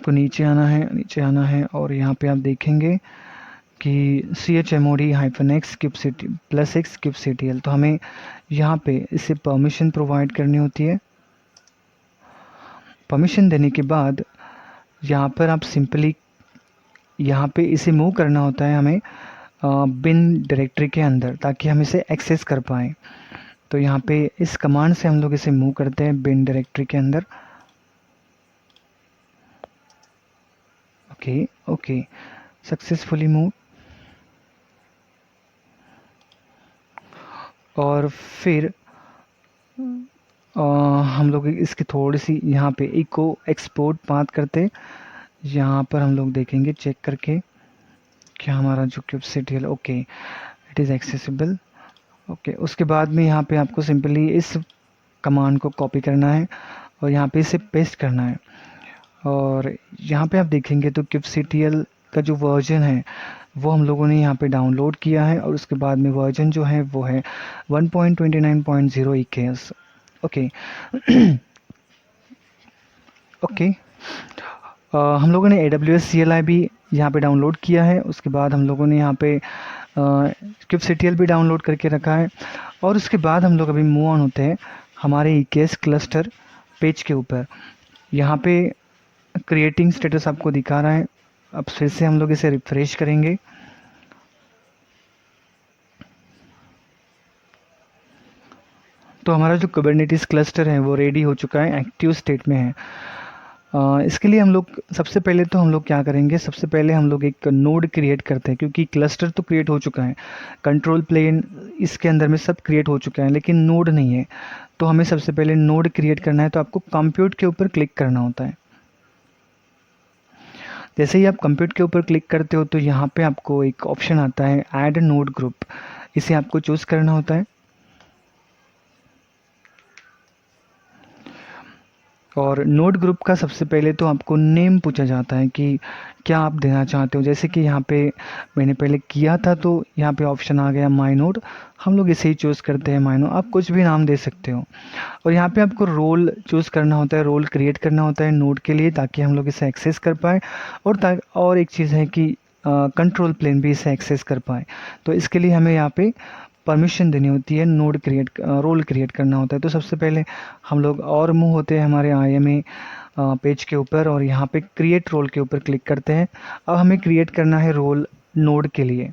तो नीचे आना है और यहाँ पे आप देखेंगे कि chmod-x kubectl, तो हमें यहाँ पे इसे परमिशन प्रोवाइड करनी होती है। परमिशन देने के बाद यहाँ पर आप सिंपली यहाँ पे इसे मूव करना होता है हमें बिन डायरेक्टरी के अंदर, ताकि हम इसे एक्सेस कर पाएँ। तो यहाँ पे इस कमांड से हम लोग इसे मूव करते हैं बिन डायरेक्टरी के अंदर। Okay okay, successfully move. और फिर हम लोग इसकी थोड़ी सी यहाँ पे इको एक्सपोर्ट बात करते, यहाँ पर हम लोग देखेंगे चेक करके क्या हमारा जो kubectl, okay it is accessible. Okay, उसके बाद में यहाँ पे आपको सिंपली इस कमांड को कॉपी करना है और यहाँ पे इसे पेस्ट करना है। और यहाँ पे आप देखेंगे तो kubectl का जो वर्जन है वो हम लोगों ने यहाँ पे डाउनलोड किया है और उसके बाद में वर्जन जो है वो है 1.29.0 EKS। ओके ओके, हम लोगों ने AWS CLI भी यहाँ पे डाउनलोड किया है। उसके बाद हम लोगों ने यहाँ पे kubectl भी डाउनलोड करके रखा है। और उसके बाद हम लोग अभी मूव ऑन होते हैं हमारे EKS क्लस्टर पेज के ऊपर। यहाँ पे क्रिएटिंग स्टेटस आपको दिखा रहा है। अब फिर से हम लोग इसे रिफ्रेश करेंगे। तो हमारा जो कुबरनेटिस क्लस्टर है वो रेडी हो चुका है, एक्टिव स्टेट में है। इसके लिए हम लोग सबसे पहले तो हम लोग क्या करेंगे, सबसे पहले हम लोग एक नोड क्रिएट करते हैं, क्योंकि क्लस्टर तो क्रिएट हो चुका है, कंट्रोल प्लेन इसके अंदर में सब क्रिएट हो चुका है, लेकिन नोड नहीं है। तो हमें सबसे पहले नोड क्रिएट करना है, तो आपको कंप्यूट के ऊपर क्लिक करना होता है। जैसे ही आप कंप्यूट के ऊपर क्लिक करते हो तो यहाँ पे आपको एक ऑप्शन आता है ऐड नोड ग्रुप, इसे आपको चूज़ करना होता है। और नोड ग्रुप का सबसे पहले तो आपको नेम पूछा जाता है कि क्या आप देना चाहते हो। जैसे कि यहाँ पे मैंने पहले किया था तो यहाँ पे ऑप्शन आ गया माई नोड, हम लोग इसे ही चूज़ करते हैं माई नोड। आप कुछ भी नाम दे सकते हो। और यहाँ पे आपको रोल चूज़ करना होता है, रोल क्रिएट करना होता है नोड के लिए, ताकि हम लोग इसे एक्सेस कर पाए। और एक चीज़ है कि कंट्रोल प्लेन भी इसे एक्सेस कर पाए। तो इसके लिए हमें यहाँ पे परमिशन देनी होती है, नोड क्रिएट रोल क्रिएट करना होता है। तो सबसे पहले हम लोग और मूव होते हैं हमारे IMA पेज के ऊपर और यहाँ पे क्रिएट रोल के ऊपर क्लिक करते हैं। अब हमें क्रिएट करना है रोल नोड के लिए।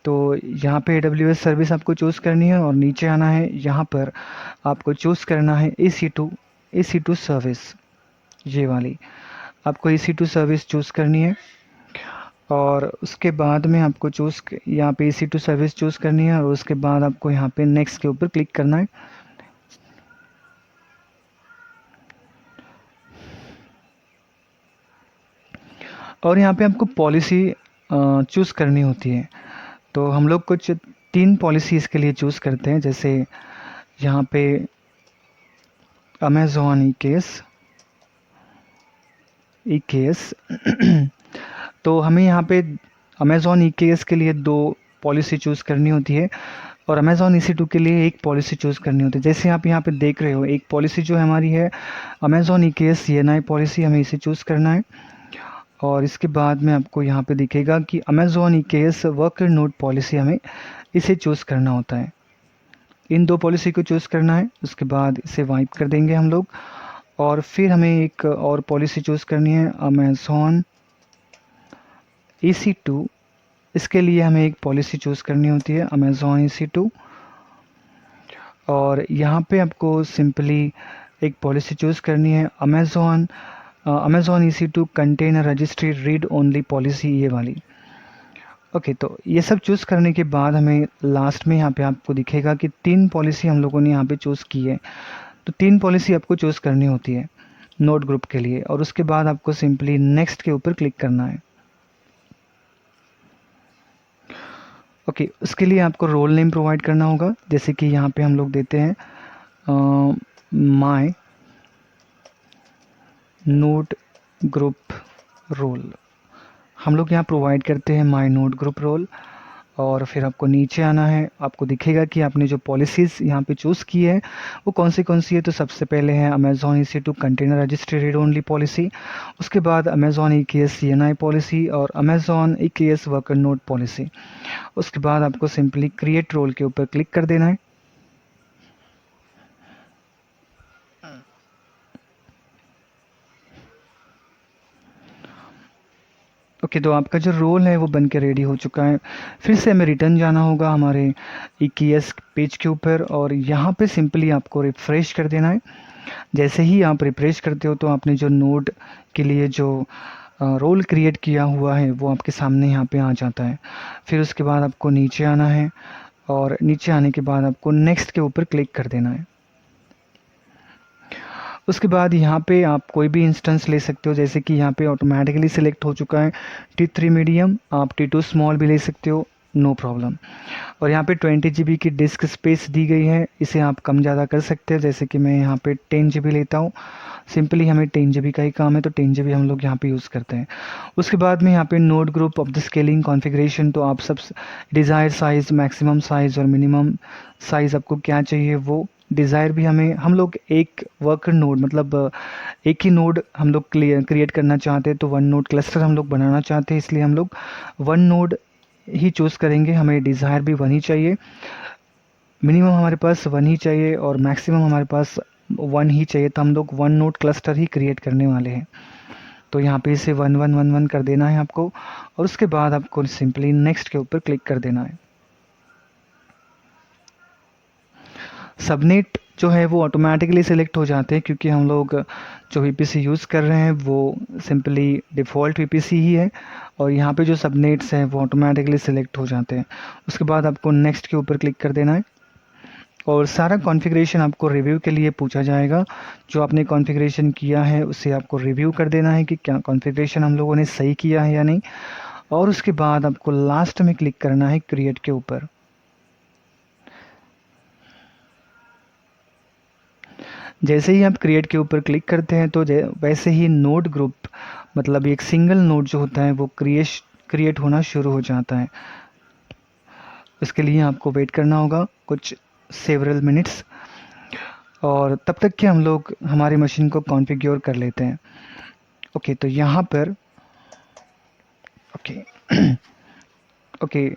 तो यहाँ पे AWS सर्विस आपको चूज़ करनी है और नीचे आना है, यहाँ पर आपको चूज़ करना है EC2 सर्विस, ये वाली आपको EC2 सर्विस चूज़ करनी है। और उसके बाद में आपको यहाँ पे EC2 सर्विस चूज़ करनी है और उसके बाद आपको यहाँ पे नेक्स्ट के ऊपर क्लिक करना है। और यहाँ पे आपको पॉलिसी चूज़ करनी होती है। तो हम लोग कुछ 3 पॉलिसी इसके लिए चूज़ करते हैं। जैसे यहाँ पे अमेज़ॉन EKS तो हमें यहाँ पे अमेज़ॉन EKS के लिए 2 पॉलिसी चूज़ करनी होती है और अमेज़ॉन EC2 के लिए 1 पॉलिसी चूज़ करनी होती है। जैसे आप यहाँ पे देख रहे हो, एक पॉलिसी जो हमारी है अमेज़ॉन EKS CNI पॉलिसी, हमें इसे चूज़ करना है। और इसके बाद में आपको यहाँ पे दिखेगा कि Amazon EKS worker node policy, हमें इसे चूज़ करना होता है। इन 2 पॉलिसी को चूज़ करना है, उसके बाद इसे वाइप कर देंगे हम लोग। और फिर हमें एक और पॉलिसी चूज़ करनी है अमेज़ॉन EC2, इसके लिए हमें एक पॉलिसी चूज़ करनी होती है अमेज़ॉन EC2। और यहाँ पे आपको सिंपली एक पॉलिसी चूज़ करनी है Amazon EC2 container registry read only policy, ये वाली। ओके, तो ये सब चूज़ करने के बाद हमें लास्ट में यहाँ पे आपको दिखेगा कि 3 पॉलिसी हम लोगों ने यहाँ पे चूज़ की है। तो 3 पॉलिसी आपको चूज़ करनी होती है नोड ग्रुप के लिए और उसके बाद आपको सिंपली नेक्स्ट के ऊपर क्लिक करना है। ओके, उसके लिए आपको रोल नेम प्रोवाइड करना होगा। जैसे कि यहाँ पे हम लोग देते हैं माय नोड ग्रुप रोल, हम लोग यहाँ प्रोवाइड करते हैं माय नोड ग्रुप रोल। और फिर आपको नीचे आना है, आपको दिखेगा कि आपने जो पॉलिसीज़ यहाँ पे चूज़ की है वो कौन सी है। तो सबसे पहले है Amazon EC2 container registry read only policy, उसके बाद अमेज़ॉन EKS CNI पॉलिसी और Amazon EKS worker node policy. उसके बाद आपको सिंपली क्रिएट रोल के ऊपर क्लिक कर देना है। ओके, तो आपका जो रोल है वो बन के रेडी हो चुका है। फिर से हमें रिटर्न जाना होगा हमारे EKS पेज के ऊपर और यहाँ पे सिंपली आपको रिफ़्रेश कर देना है। जैसे ही आप रिफ़्रेश करते हो तो आपने जो नोड के लिए जो रोल क्रिएट किया हुआ है वो आपके सामने यहाँ पे आ जाता है। फिर उसके बाद आपको नीचे आना है और नीचे आने के बाद आपको नेक्स्ट के ऊपर क्लिक कर देना है। उसके बाद यहाँ पे आप कोई भी इंस्टेंस ले सकते हो, जैसे कि यहाँ पे ऑटोमेटिकली सिलेक्ट हो चुका है T3 मीडियम, आप T2 स्मॉल भी ले सकते हो, नो प्रॉब्लम। और यहाँ पे 20 GB की डिस्क स्पेस दी गई है, इसे आप कम ज़्यादा कर सकते हैं, जैसे कि मैं यहाँ पे 10 GB लेता हूँ। सिंपली हमें 10 GB का ही काम है तो 10 GB हम लोग यहाँ पे यूज़ करते हैं। उसके बाद में यहाँ पे node group of the scaling configuration, तो आप सब डिज़ायर साइज़, मैक्सिमम साइज़ और मिनिमम साइज़ आपको क्या चाहिए वो डिज़ायर भी हम लोग एक वर्कर नोड मतलब एक ही नोड हम लोग क्रिएट करना चाहते हैं, तो वन नोड क्लस्टर हम लोग बनाना चाहते हैं, इसलिए हम लोग वन नोड ही चूज़ करेंगे। हमें डिज़ायर भी वन ही चाहिए, मिनिमम हमारे पास वन ही चाहिए और मैक्सिमम हमारे पास वन ही चाहिए, तो हम लोग वन नोड क्लस्टर ही क्रिएट करने वाले हैं। तो यहाँ पे इसे 1 1 1 1 कर देना है आपको और उसके बाद आपको सिंपली नेक्स्ट के ऊपर क्लिक कर देना है। सबनेट जो है वो ऑटोमेटिकली सिलेक्ट हो जाते हैं, क्योंकि हम लोग जो वीपीसी यूज़ कर रहे हैं वो सिंपली डिफ़ॉल्ट वीपीसी ही है और यहाँ पे जो सबनेट्स हैं वो ऑटोमेटिकली सिलेक्ट हो जाते हैं। उसके बाद आपको नेक्स्ट के ऊपर क्लिक कर देना है और सारा कॉन्फ़िगरेशन आपको रिव्यू के लिए पूछा जाएगा। जो आपने कॉन्फ़िगरेशन किया है उसे आपको रिव्यू कर देना है कि क्या कॉन्फ़िगरेशन हम लोगों ने सही किया है या नहीं, और उसके बाद आपको लास्ट में क्लिक करना है क्रिएट के ऊपर। जैसे ही आप क्रिएट के ऊपर क्लिक करते हैं तो वैसे ही नोड ग्रुप मतलब एक सिंगल नोड जो होता है वो क्रिएट होना शुरू हो जाता है। इसके लिए आपको वेट करना होगा कुछ सेवरल मिनट्स, और तब तक कि हम लोग हमारी मशीन को कॉन्फ़िगर कर लेते हैं। ओके, तो यहाँ पर ओके ओके,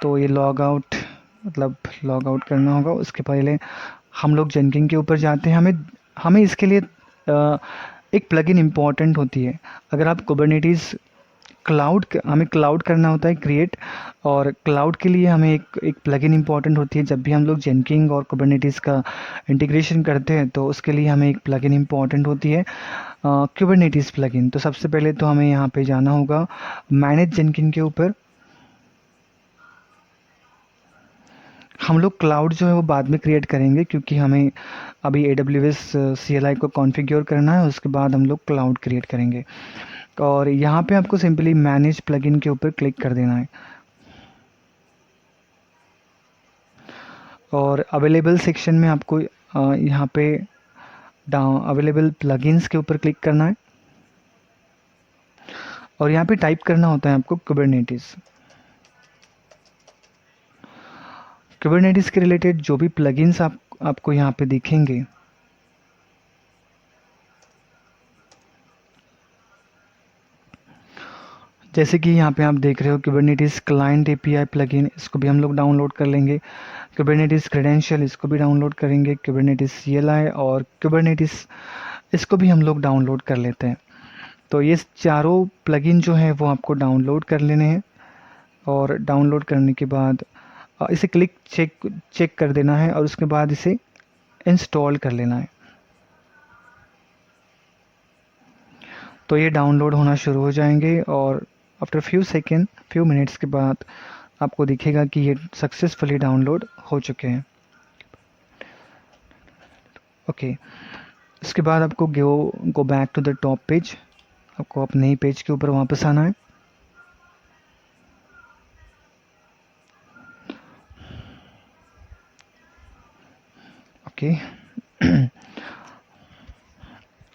तो ये लॉग आउट मतलब लॉग आउट करना होगा। उसके पहले हम लोग जेनकिन के ऊपर जाते हैं। हमें हमें इसके लिए एक प्लगइन इम्पॉर्टेंट होती है। अगर आप कुबरनेटिस हमें क्लाउड करना होता है क्रिएट, और क्लाउड के लिए हमें एक प्लगइन इम्पॉर्टेंट होती है। जब भी हम लोग जेनकिन और कुबरनेटिस का इंटीग्रेशन करते हैं तो उसके लिए हमें एक प्लगइन इम्पॉर्टेंट होती है, कुबरनेटिस प्लगइन। तो सबसे पहले तो हमें यहाँ पे जाना होगा मैनेज जेनकिन के ऊपर। हम लोग क्लाउड जो है वो बाद में क्रिएट करेंगे, क्योंकि हमें अभी AWS CLI को कॉन्फ़िगर करना है, उसके बाद हम लोग क्लाउड क्रिएट करेंगे। और यहाँ पे आपको सिंपली मैनेज प्लगइन के ऊपर क्लिक कर देना है और अवेलेबल सेक्शन में आपको यहाँ पे डाउन अवेलेबल प्लगइन्स के ऊपर क्लिक करना है और यहाँ पे टाइप करना होता है आपको कुबरनेटिस। कुबरनेटिस के रिलेटेड जो भी प्लगइन्स आपको यहाँ पे दिखेंगे, जैसे कि यहाँ पे आप देख रहे हो कुबरनेटिस क्लाइंट API प्लगइन, इसको भी हम लोग डाउनलोड कर लेंगे। कुबरनेटिस क्रेडेंशियल, इसको भी डाउनलोड करेंगे। कुबरनेटिस CLI और कुबरनेटिस, इसको भी हम लोग डाउनलोड कर लेते हैं। तो ये चारों प्लगइन जो है वो आपको डाउनलोड कर लेने हैं और डाउनलोड करने के बाद इसे चेक कर देना है और उसके बाद इसे इंस्टॉल कर लेना है। तो ये डाउनलोड होना शुरू हो जाएंगे और आफ्टर फ्यू मिनट्स के बाद आपको दिखेगा कि ये सक्सेसफुली डाउनलोड हो चुके हैं। ओके, इसके बाद आपको go back to the top page, आपको अपने ही पेज के ऊपर वापस आना है। ओके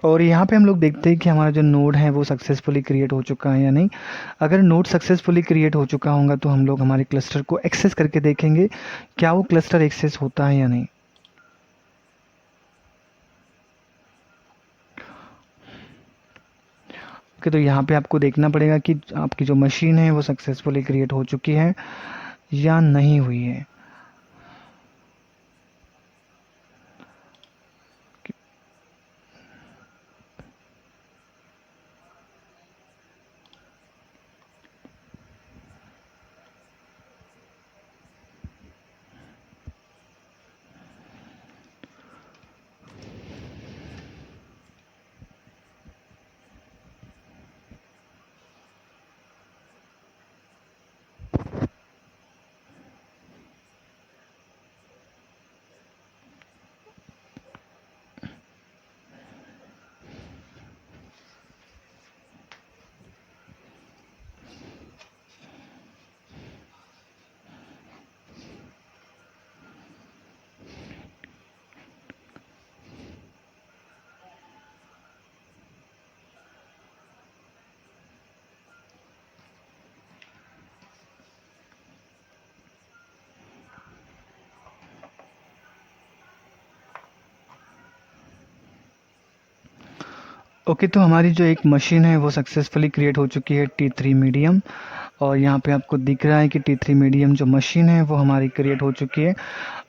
और यहाँ पे हम लोग देखते हैं कि हमारा जो नोड है वो सक्सेसफुली क्रिएट हो चुका है या नहीं। अगर नोड सक्सेसफुली क्रिएट हो चुका होगा तो हम लोग हमारे क्लस्टर को एक्सेस करके देखेंगे क्या वो क्लस्टर एक्सेस होता है या नहीं। ओके, तो यहाँ पे आपको देखना पड़ेगा कि आपकी जो मशीन है वो सक्सेसफुली क्रिएट हो चुकी है या नहीं हुई है। ओके, तो हमारी जो एक मशीन है वो सक्सेसफुली क्रिएट हो चुकी है T3 मीडियम। और यहाँ पे आपको दिख रहा है कि T3 मीडियम जो मशीन है वो हमारी क्रिएट हो चुकी है।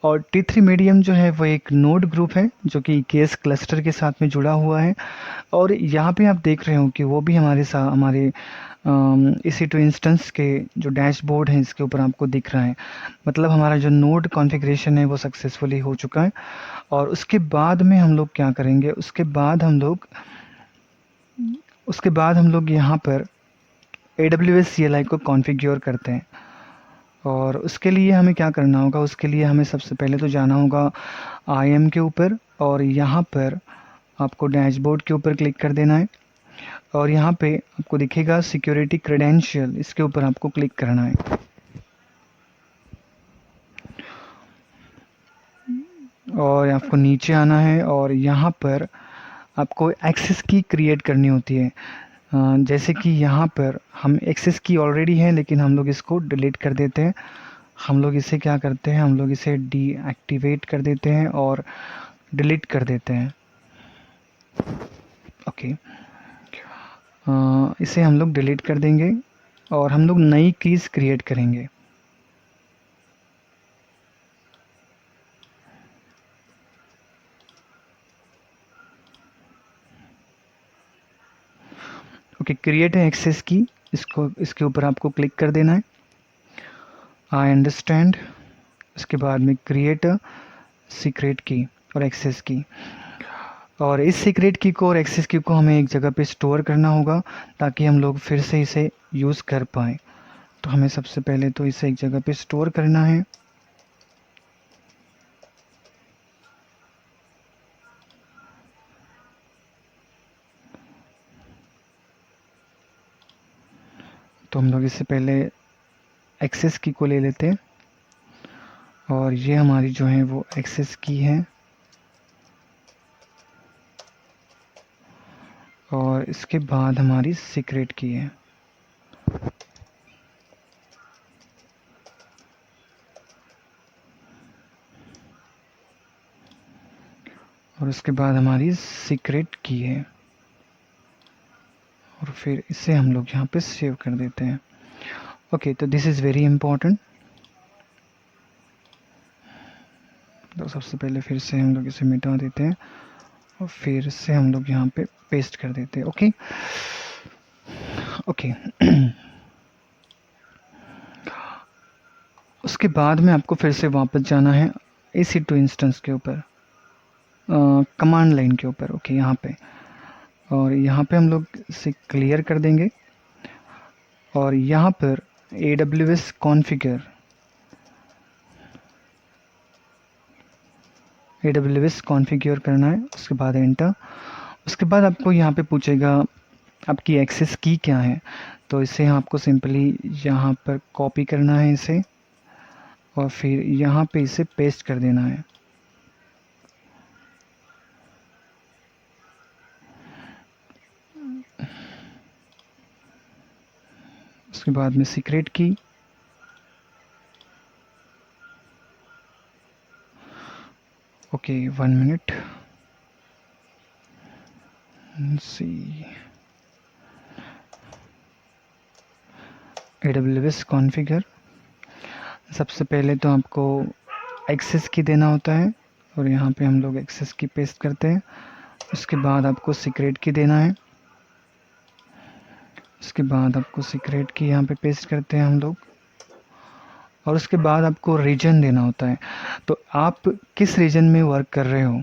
और T3 मीडियम जो है वो एक नोड ग्रुप है जो कि EKS क्लस्टर के साथ में जुड़ा हुआ है। और यहाँ पे आप देख रहे हो कि वो भी हमारे साथ हमारे EC2 इंस्टेंस के जो डैशबोर्ड है इसके ऊपर आपको दिख रहा है। मतलब हमारा जो नोड कॉन्फ़िगरेशन है वो सक्सेसफुली हो चुका है। और उसके बाद में हम लोग क्या करेंगे, उसके बाद हम लोग यहाँ पर AWS CLI को कॉन्फ़िगर करते हैं। और उसके लिए हमें क्या करना होगा, उसके लिए हमें सबसे पहले तो जाना होगा IAM के ऊपर। और यहाँ पर आपको डैशबोर्ड के ऊपर क्लिक कर देना है। और यहाँ पे आपको दिखेगा सिक्योरिटी क्रेडेंशियल, इसके ऊपर आपको क्लिक करना है। और आपको नीचे आना है और यहाँ पर आपको एक्सेस की क्रिएट करनी होती है। जैसे कि यहाँ पर हम एक्सेस की ऑलरेडी है लेकिन हम लोग इसको डिलीट कर देते हैं। हम लोग इसे क्या करते हैं, हम लोग इसे डीएक्टिवेट कर देते हैं और डिलीट कर देते हैं। ओके, इसे हम लोग डिलीट कर देंगे और हम लोग नई कीज़ क्रिएट करेंगे। ओके, क्रिएट है एक्सेस की, इसके ऊपर आपको क्लिक कर देना है। I understand. इसके बाद में क्रिएट सीक्रेट की और एक्सेस की। और इस सीक्रेट की को और एक्सेस की को हमें एक जगह पे स्टोर करना होगा ताकि हम लोग फिर से इसे यूज़ कर पाएँ। तो हमें सबसे पहले तो इसे एक जगह पे स्टोर करना है। तो हम लोग इससे पहले एक्सेस की को ले लेते हैं और ये हमारी जो है वो एक्सेस की है। और इसके बाद हमारी सीक्रेट की है। और उसके बाद हमारी सीक्रेट की है। और फिर इसे हम लोग यहाँ पे सेव कर देते हैं। ओके, तो दिस इज़ वेरी इम्पोर्टेंट। तो सबसे पहले फिर से हम लोग इसे मिटा देते हैं और फिर से हम लोग यहाँ पे पेस्ट कर देते हैं। ओके ओके उसके बाद में आपको फिर से वापस जाना है EC2 इंस्टेंस के ऊपर, कमांड लाइन के ऊपर। ओके, यहाँ पे और यहाँ पे हम लोग इसे क्लियर कर देंगे और यहाँ पर AWS कॉन्फ़िगर करना है। उसके बाद एंटर। उसके बाद आपको यहाँ पे पूछेगा आपकी एक्सेस की क्या है, तो इसे आपको सिंपली यहाँ पर कॉपी करना है इसे और फिर यहाँ पे इसे पेस्ट कर देना है। उसके बाद में सीक्रेट की। ओके, 1 मिनट सी। AWS कॉन्फ़िगर, सबसे पहले तो आपको एक्सेस की देना होता है और यहाँ पे हम लोग एक्सेस की पेस्ट करते हैं। उसके बाद आपको सीक्रेट की देना है। उसके बाद आपको सीक्रेट की यहाँ पे पेस्ट करते हैं हम लोग और उसके बाद आपको रीजन देना होता है। तो आप किस रीजन में वर्क कर रहे हो,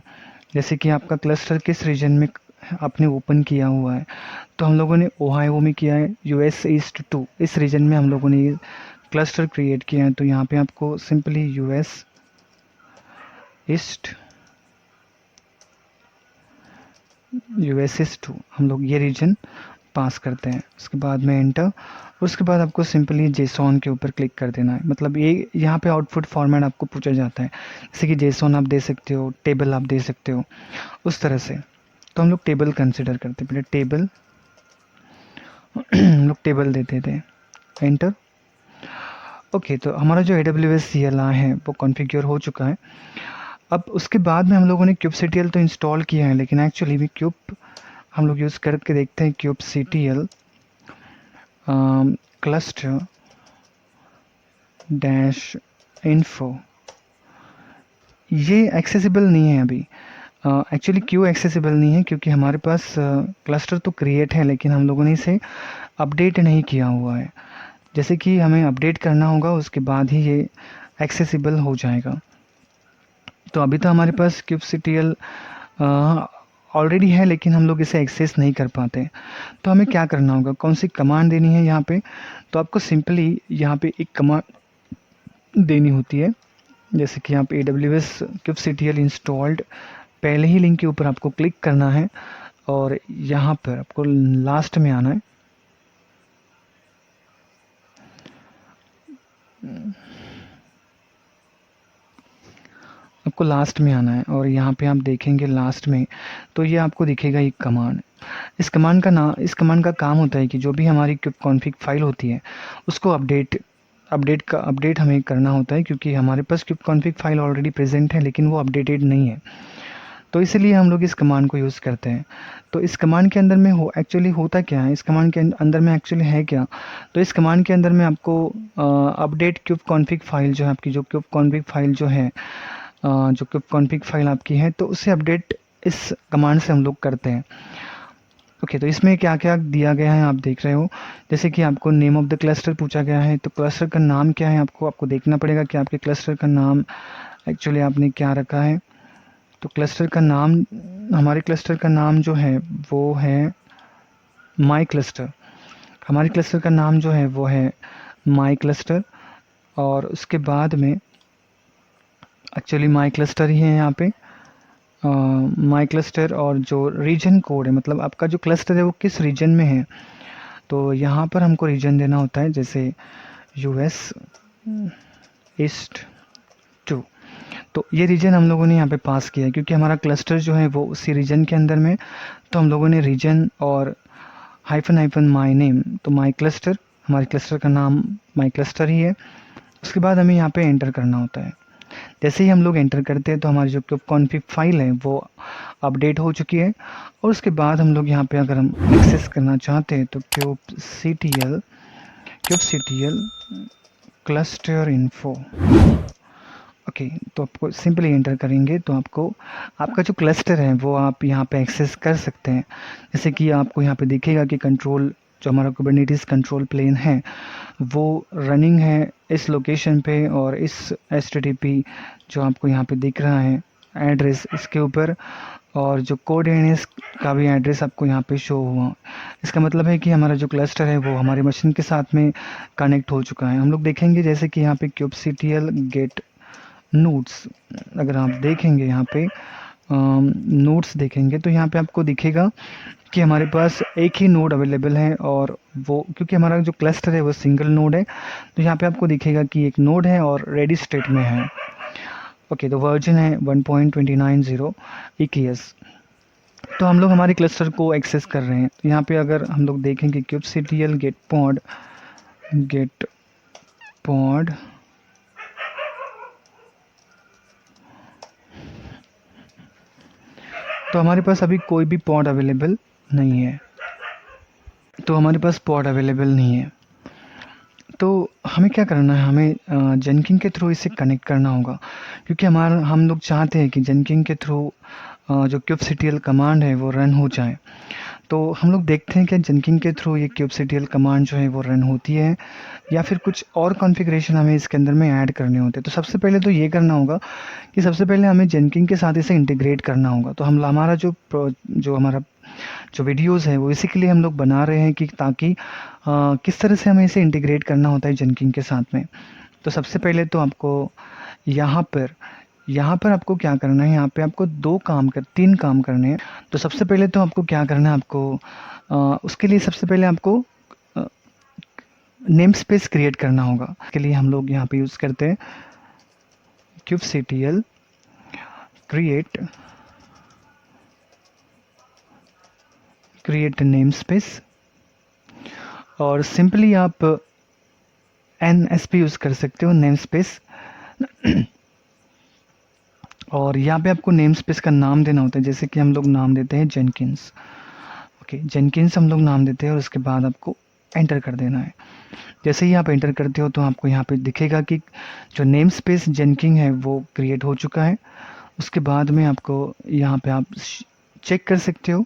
जैसे कि आपका क्लस्टर किस रीजन में आपने ओपन किया हुआ है। तो हम लोगों ने ओहायो में किया है, US ईस्ट 2 इस रीजन में हम लोगों ने ये क्लस्टर क्रिएट किया है। तो यहाँ पे आपको सिंपली US ईस्ट 2 हम लोग ये रीजन पास करते हैं। उसके बाद में एंटर। उसके बाद आपको सिंपली जेसॉन के ऊपर क्लिक कर देना है। मतलब ये यहाँ पे आउटपुट फॉर्मेट आपको पूछा जाता है, जैसे कि जेसॉन आप दे सकते हो, टेबल आप दे सकते हो, उस तरह से। तो हम लोग टेबल कंसिडर करते हैं, पहले टेबल हम लोग टेबल देते थे, एंटर। ओके, तो हमारा जो AWS CLI है वो कॉन्फ़िगर हो चुका है। अब उसके बाद में हम लोगों ने kubectl तो इंस्टॉल किया है, लेकिन एक्चुअली में क्यूब हम लोग यूज़ करके देखते हैं kubectl क्लस्टर डैश इन्फो। ये एक्सेसिबल नहीं है अभी। एक्चुअली क्यों एक्सेसिबल नहीं है, क्योंकि हमारे पास क्लस्टर तो क्रिएट है लेकिन हम लोगों ने इसे अपडेट नहीं किया हुआ है। जैसे कि हमें अपडेट करना होगा उसके बाद ही ये एक्सेसिबल हो जाएगा। तो अभी तो हमारे पास kubectl ऑलरेडी है लेकिन हम लोग इसे एक्सेस नहीं कर पाते। तो हमें क्या करना होगा, कौन सी कमांड देनी है यहाँ पे? तो आपको सिंपली यहाँ पे एक कमांड देनी होती है, जैसे कि आप AWS kubectl इंस्टॉल्ड पहले ही लिंक के ऊपर आपको क्लिक करना है और यहाँ पर आपको लास्ट में आना है। आपको लास्ट में आना है और यहाँ पे आप देखेंगे लास्ट में तो ये आपको दिखेगा एक कमांड। इस कमांड का काम होता है कि जो भी हमारी kubectl फाइल होती है उसको अपडेट हमें करना होता है, क्योंकि हमारे पास kubectl फाइल ऑलरेडी प्रेजेंट है लेकिन वो अपडेटेड नहीं है। तो इसलिए हम लोग इस कमांड को यूज़ करते हैं। तो इस कमांड के अंदर में एक्चुअली होता क्या है, इस कमांड के अंदर में एक्चुअली है क्या? तो इस कमांड के अंदर में आपको अपडेट kubectl फाइल जो है आपकी, जो kubectl फाइल जो है जो kubectl फाइल आपकी है, तो उसे अपडेट इस कमांड से हम लोग करते हैं। ओके, तो इसमें क्या क्या दिया गया है आप देख रहे हो। जैसे कि आपको नेम ऑफ द क्लस्टर पूछा गया है, तो क्लस्टर का नाम क्या है आपको देखना पड़ेगा कि आपके क्लस्टर का नाम एक्चुअली आपने क्या रखा है। तो क्लस्टर का नाम, हमारे क्लस्टर का नाम जो है वो है माई क्लस्टर। हमारे क्लस्टर का नाम जो है वो है माई क्लस्टर और उसके बाद में एक्चुअली माई क्लस्टर ही है यहाँ पे माई क्लस्टर। और जो रीजन कोड है, मतलब आपका जो क्लस्टर है वो किस रीजन में है, तो यहाँ पर हमको रीजन देना होता है, जैसे US ईस्ट 2। तो ये रीजन हम लोगों ने यहाँ पे पास किया है क्योंकि हमारा क्लस्टर जो है वो उसी रीजन के अंदर में। तो हम लोगों ने रीजन और हाइफन माई नेम, तो माई क्लस्टर, हमारे क्लस्टर का नाम माई क्लस्टर ही है। उसके बाद हमें यहाँ पे एंटर करना होता है। जैसे ही हम लोग एंटर करते हैं तो हमारी जो kubectl फाइल है वो अपडेट हो चुकी है। और उसके बाद हम लोग यहाँ पे अगर हम एक्सेस करना चाहते हैं तो kubectl क्लस्टर इन्फो। ओके, तो आपको सिंपली एंटर करेंगे तो आपको आपका जो क्लस्टर है वो आप यहाँ पे एक्सेस कर सकते हैं। जैसे कि आपको यहाँ पे दिखेगा कि कंट्रोल, जो हमारा कुबरनेटिस कंट्रोल प्लेन है वो रनिंग है इस लोकेशन पे, और इस HTTP जो आपको यहाँ पे दिख रहा है एड्रेस इसके ऊपर, और जो कोड DNS का भी एड्रेस आपको यहाँ पे शो हुआ। इसका मतलब है कि हमारा जो क्लस्टर है वो हमारे मशीन के साथ में कनेक्ट हो चुका है। हम लोग देखेंगे जैसे कि यहाँ पे kubectl गेट नोड्स, अगर आप देखेंगे यहाँ पे नोड्स देखेंगे तो यहाँ पे आपको दिखेगा कि हमारे पास एक ही नोड अवेलेबल है, और वो क्योंकि हमारा जो क्लस्टर है वो सिंगल नोड है तो यहाँ पे आपको दिखेगा कि एक नोड है और रेडी स्टेट में है। ओके, तो वर्जन है 1.29.0 EKS। तो हम लोग हमारे क्लस्टर को एक्सेस कर रहे हैं। तो यहाँ पे अगर हम लोग देखेंगे kubectl गेट पॉड तो हमारे पास अभी कोई भी पॉड अवेलेबल नहीं है। तो हमें क्या करना है, हमें जेनकिन के थ्रू इसे कनेक्ट करना होगा, क्योंकि हम लोग चाहते हैं कि जेनकिन के थ्रू जो kubectl कमांड है वो रन हो जाए। तो हम लोग देखते हैं कि जेनकिन के थ्रू ये kubectl कमांड जो है वो रन होती है या फिर कुछ और कॉन्फ़िगरेशन हमें इसके अंदर में ऐड करने होते हैं। तो सबसे पहले तो ये करना होगा कि सबसे पहले हमें जेनकिन के साथ इसे इंटीग्रेट करना होगा। तो हमारा जो वीडियोस है वो इसी के लिए हम लोग बना रहे हैं कि ताकि किस तरह से हमें इसे इंटीग्रेट करना होता है जेनकिन के साथ में। तो सबसे पहले तो आपको यहाँ पर आपको क्या करना है, यहाँ पे आपको 3 काम करने हैं। तो सबसे पहले तो आपको क्या करना है, उसके लिए सबसे पहले आपको नेम स्पेस क्रिएट करना होगा। इसके लिए हम लोग यहाँ पे यूज़ करते हैं kubectl क्रिएट नेम स्पेस, और सिंपली आप NSP यूज़ कर सकते हो, नेम स्पेस। और यहाँ पे आपको नेम स्पेस का नाम देना होता है, जैसे कि हम लोग नाम देते हैं जेनकिन्स। ओके, जेनकिन्स हम लोग नाम देते हैं और उसके बाद आपको एंटर कर देना है। जैसे ही आप एंटर करते हो तो आपको यहाँ पे दिखेगा कि जो नेम स्पेस जेनकिन है वो क्रिएट हो चुका है। उसके बाद में आपको यहाँ पे आप चेक कर सकते हो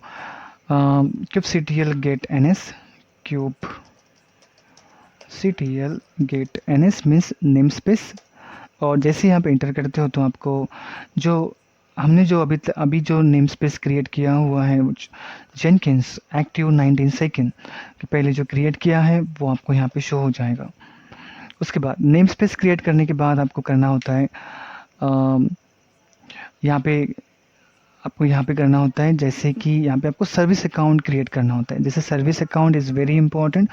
kubectl get ns, kubectl get ns means name space. और जैसे ही आप एंटर करते हो तो आपको जो हमने जो अभी जो नेम स्पेस क्रिएट किया हुआ है जेनकिन्स एक्टिव 19 सेकेंड के पहले जो क्रिएट किया है वो आपको यहाँ पे शो हो जाएगा। उसके बाद नेम स्पेस क्रिएट करने के बाद आपको करना होता है यहाँ पे आपको यहाँ पे करना होता है, जैसे कि यहाँ पे आपको सर्विस अकाउंट क्रिएट करना होता है। जैसे service account is very important,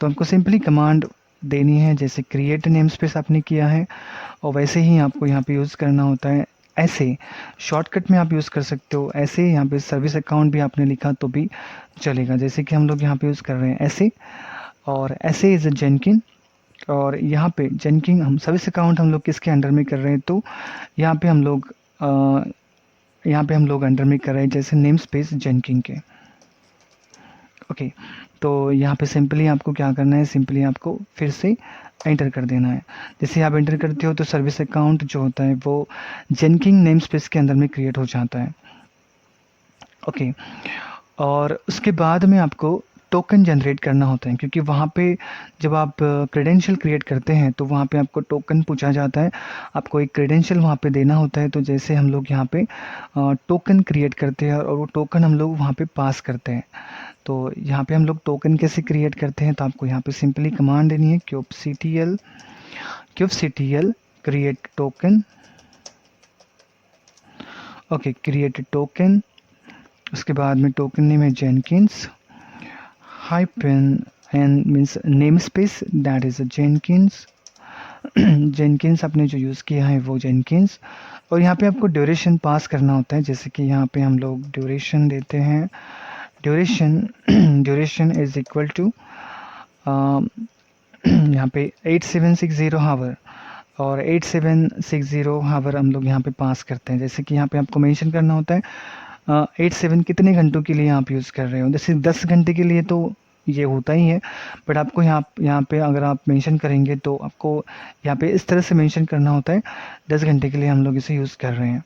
तो हमको सिंपली कमांड देनी है जैसे क्रिएट नेम स्पेस आपने किया है, और वैसे ही आपको यहाँ पे यूज़ करना होता है। ऐसे शॉर्टकट में आप यूज़ कर सकते हो, ऐसे यहाँ पे सर्विस अकाउंट भी आपने लिखा तो भी चलेगा, जैसे कि हम लोग यहाँ पे यूज़ कर रहे हैं ऐसे। और ऐसे इज़ जेनकिन, और यहाँ पे जेनकिन हम सर्विस अकाउंट हम लोग किसके अंडर में कर रहे हैं, तो यहाँ पे हम लोग अंडर में कर रहे हैं जैसे नेम स्पेस जेनकिन के। ओके, तो यहाँ पे सिंपली आपको क्या करना है, सिंपली आपको फिर से एंटर कर देना है। जैसे आप एंटर करते हो तो सर्विस अकाउंट जो होता है वो जेनकिन नेम स्पेस के अंदर में क्रिएट हो जाता है। ओके, और उसके बाद में आपको टोकन जनरेट करना होता है, क्योंकि वहाँ पे जब आप क्रेडेंशियल क्रिएट करते हैं तो वहाँ पे आपको टोकन पूछा जाता है, आपको एक क्रेडेंशियल वहाँ पे देना होता है। तो जैसे हम लोग यहाँ पे टोकन क्रिएट करते हैं और वो टोकन हम लोग वहाँ पे पास करते हैं। तो यहाँ पे हम लोग टोकन कैसे क्रिएट करते हैं, तो आपको यहाँ पे सिंपली कमांड देनी है kubectl create token. Okay, create token. उसके बाद में टोकन नेम है Jenkins -n means name space that is Jenkins. Jenkins आपने जो यूज़ किया है वो जेनकिन्स, और यहाँ पे आपको ड्यूरेशन पास करना होता है। जैसे कि यहाँ पे हम लोग ड्यूरेशन देते हैं, ड्यूरेशन इज इक्वल टू यहाँ पे 8760 हावर, और 8760 हावर हम लोग यहाँ पे पास करते हैं। जैसे कि यहाँ पे आपको मेंशन करना होता है 87 कितने घंटों के लिए आप यूज़ कर रहे हो। जैसे 10 घंटे के लिए तो ये होता ही है, बट आपको यहाँ पे अगर आप मेंशन करेंगे तो आपको यहाँ पे इस तरह से मेंशन करना होता है 10 घंटे के लिए हम लोग इसे यूज़ कर रहे हैं।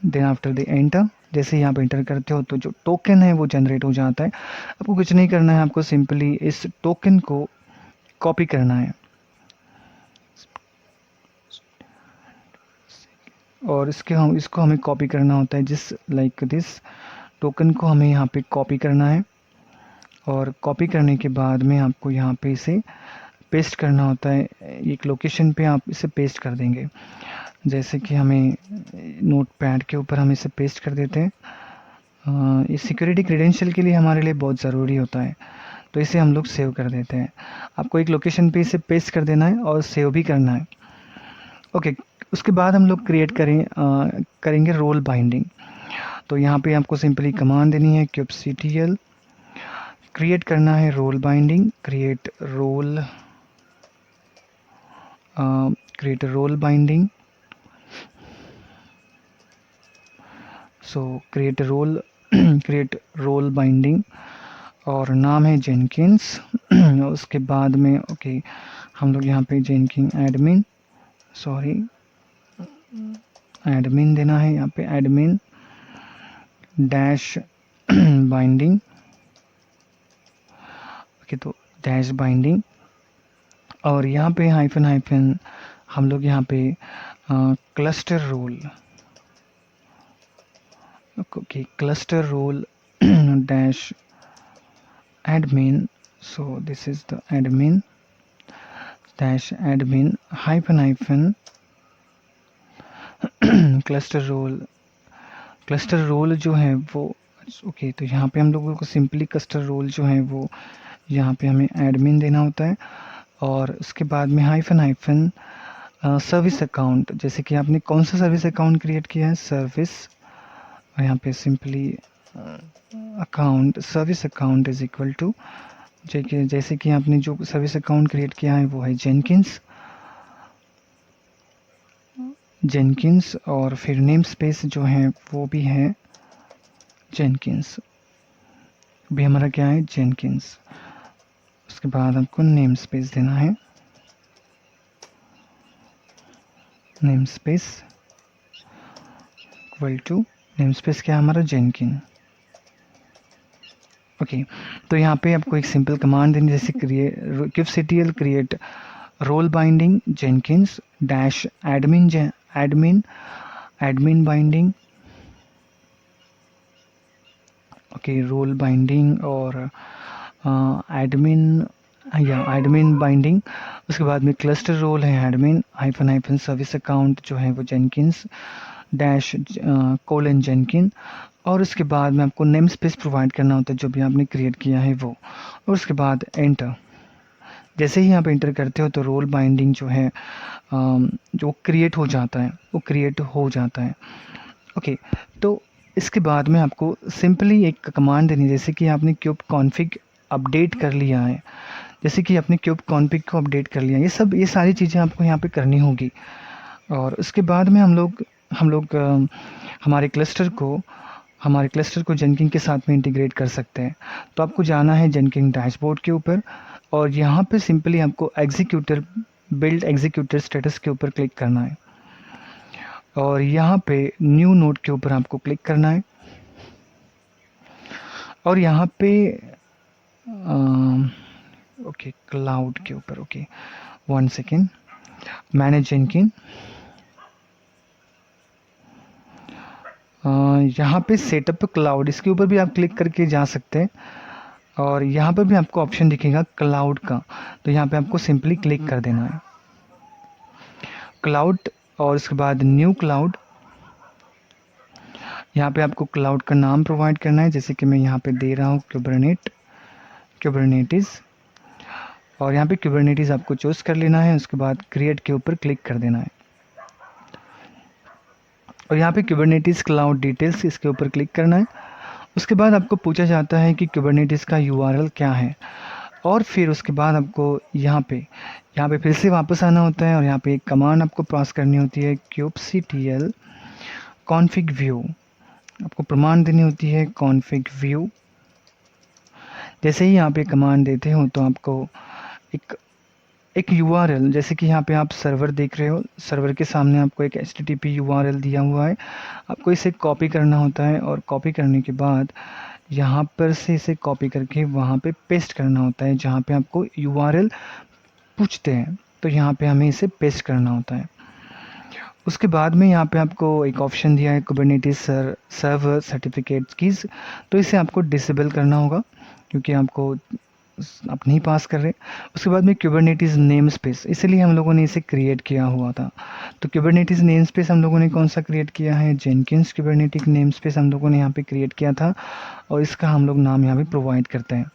देन आफ्टर द एंटर, जैसे ही आप एंटर करते हो तो जो टोकन है वो जनरेट हो जाता है। आपको कुछ नहीं करना है, आपको सिंपली इस टोकन को कॉपी करना है, और इसको हमें कॉपी करना होता है जिस लाइक दिस टोकन को हमें यहाँ पे कॉपी करना है। और कॉपी करने के बाद में आपको यहाँ पे इसे पेस्ट करना होता है, एक लोकेशन पे आप इसे पेस्ट कर देंगे। जैसे कि हमें नोट पैड के ऊपर हम इसे पेस्ट कर देते हैं। ये सिक्योरिटी क्रेडेंशियल के लिए हमारे लिए बहुत ज़रूरी होता है, तो इसे हम लोग सेव कर देते हैं। आपको एक लोकेशन पे इसे पेस्ट कर देना है और सेव भी करना है। ओके, उसके बाद हम लोग करेंगे रोल बाइंडिंग। तो यहाँ पे आपको सिंपली कमांड देनी है kubectl क्रिएट करना है role binding, create role binding. So create role binding, और नाम है जेनकिन्स। उसके बाद में ओके हम लोग यहाँ पे जेनकिन एडमिन देना है, यहाँ पे एडमिन डैश बाइंडिंग। ओके, तो डैश बाइंडिंग, और यहाँ पे हाइफन हम लोग यहाँ पे cluster role, okay cluster role dash admin, so this is the admin dash admin hyphen cluster role जो है वो ओके। तो यहाँ पे हम लोगों को सिंपली क्लस्टर रोल जो है वो यहाँ पे हमें एडमिन देना होता है, और उसके बाद में हाइफन सर्विस अकाउंट। जैसे कि आपने कौन सा सर्विस अकाउंट क्रिएट किया है, सर्विस, और यहाँ पे simply account service account is equal to जैसे कि आपने जो सर्विस अकाउंट क्रिएट किया है वो है जेनकिन्स, और फिर नेम स्पेस जो है वो भी है जेनकिन्स। अभी हमारा क्या है, जेनकिंस। उसके बाद आपको नेम स्पेस देना है, name space equal to, name space क्या है हमारा, जेनकिन। ओके, तो यहाँ पे आपको एक सिंपल कमांड देनी, जैसे create kubectl create role binding Jenkins dash admin admin admin binding. Okay, role binding और एडमिन, या एडमिन बाइंडिंग। उसके बाद में क्लस्टर रोल है admin hyphen hyphen service account जो है वो जेनकिंस डैश कोलन जेनकिन। और उसके बाद में आपको नेम स्पेस प्रोवाइड करना होता है जो भी आपने क्रिएट किया है वो। और उसके बाद एंटर, जैसे ही आप एंटर करते हो तो रोल बाइंडिंग जो है जो क्रिएट हो जाता है, वो क्रिएट हो जाता है। ओके, तो इसके बाद में आपको सिंपली एक कमांड देनी, जैसे कि आपने क्यूब कॉन्फ़िग अपडेट कर लिया है, जैसे कि आपने क्यूब कॉन्फ़िग को अपडेट कर लिया, ये सारी चीज़ें आपको यहाँ पे करनी होगी। और उसके बाद में हम लोग हमारे क्लस्टर को जेनकिन के साथ में इंटीग्रेट कर सकते हैं। तो आपको जाना है जेनकिन डैशबोर्ड के ऊपर, और यहाँ पे सिंपली आपको एग्जीक्यूटर बिल्ड एग्जीक्यूटर स्टेटस के ऊपर क्लिक करना है, और यहाँ पे न्यू नोड के ऊपर आपको क्लिक करना है, और यहाँ पे ओके क्लाउड के ऊपर, ओके 1 सेकेंड, मैनेज जेनकिन, यहाँ पे सेटअप क्लाउड, इसके ऊपर भी आप क्लिक करके जा सकते हैं, और यहाँ पर भी आपको ऑप्शन दिखेगा क्लाउड का, तो यहाँ पे आपको सिंपली क्लिक कर देना है क्लाउड। और उसके बाद न्यू क्लाउड, यहाँ पे आपको क्लाउड का नाम प्रोवाइड करना है, जैसे कि मैं यहाँ पे दे रहा हूँ क्यूबरनेटिस, और यहाँ पे क्यूबरनेटिस आपको चूज़ कर लेना है। उसके बाद क्रिएट के ऊपर क्लिक कर देना है, और यहाँ पे क्यूबरनेटिस क्लाउड डिटेल्स इसके ऊपर क्लिक करना है। उसके बाद आपको पूछा जाता है कि क्यूबरनेटिस का यूआरएल क्या है, और फिर उसके बाद आपको यहाँ पे फिर से वापस आना होता है, और यहाँ पे एक कमांड आपको पास करनी होती है kubectl config view, आपको प्रमाण देनी होती है config view। जैसे ही यहाँ पे कमांड देते हो तो आपको एक यूआरएल, जैसे कि यहाँ पे आप सर्वर देख रहे हो, सर्वर के सामने आपको एक http यूआरएल दिया हुआ है, आपको इसे कॉपी करना होता है, और कॉपी करने के बाद यहाँ पर से इसे कॉपी करके वहाँ पे पेस्ट करना होता है, जहाँ पे आपको यूआरएल पूछते हैं, तो यहाँ पे हमें इसे पेस्ट करना होता है। उसके बाद में यहाँ पे आपको एक ऑप्शन दिया है कुबरनेटिस सर्वर सर्टिफिकेट्स कीज, तो इसे आपको डिसेबल करना होगा क्योंकि आप नहीं पास कर रहे। उसके बाद में क्यूबरनेटिस नेम स्पेस, इसलिए हम लोगों ने इसे क्रिएट किया हुआ था। तो क्यूबरनेटिस नेम स्पेस हम लोगों ने कौन सा क्रिएट किया है, जेनकिंस क्यूबरनेटिक नेम स्पेस हम लोगों ने यहाँ पे क्रिएट किया था, और इसका हम लोग नाम यहाँ पे प्रोवाइड करते हैं।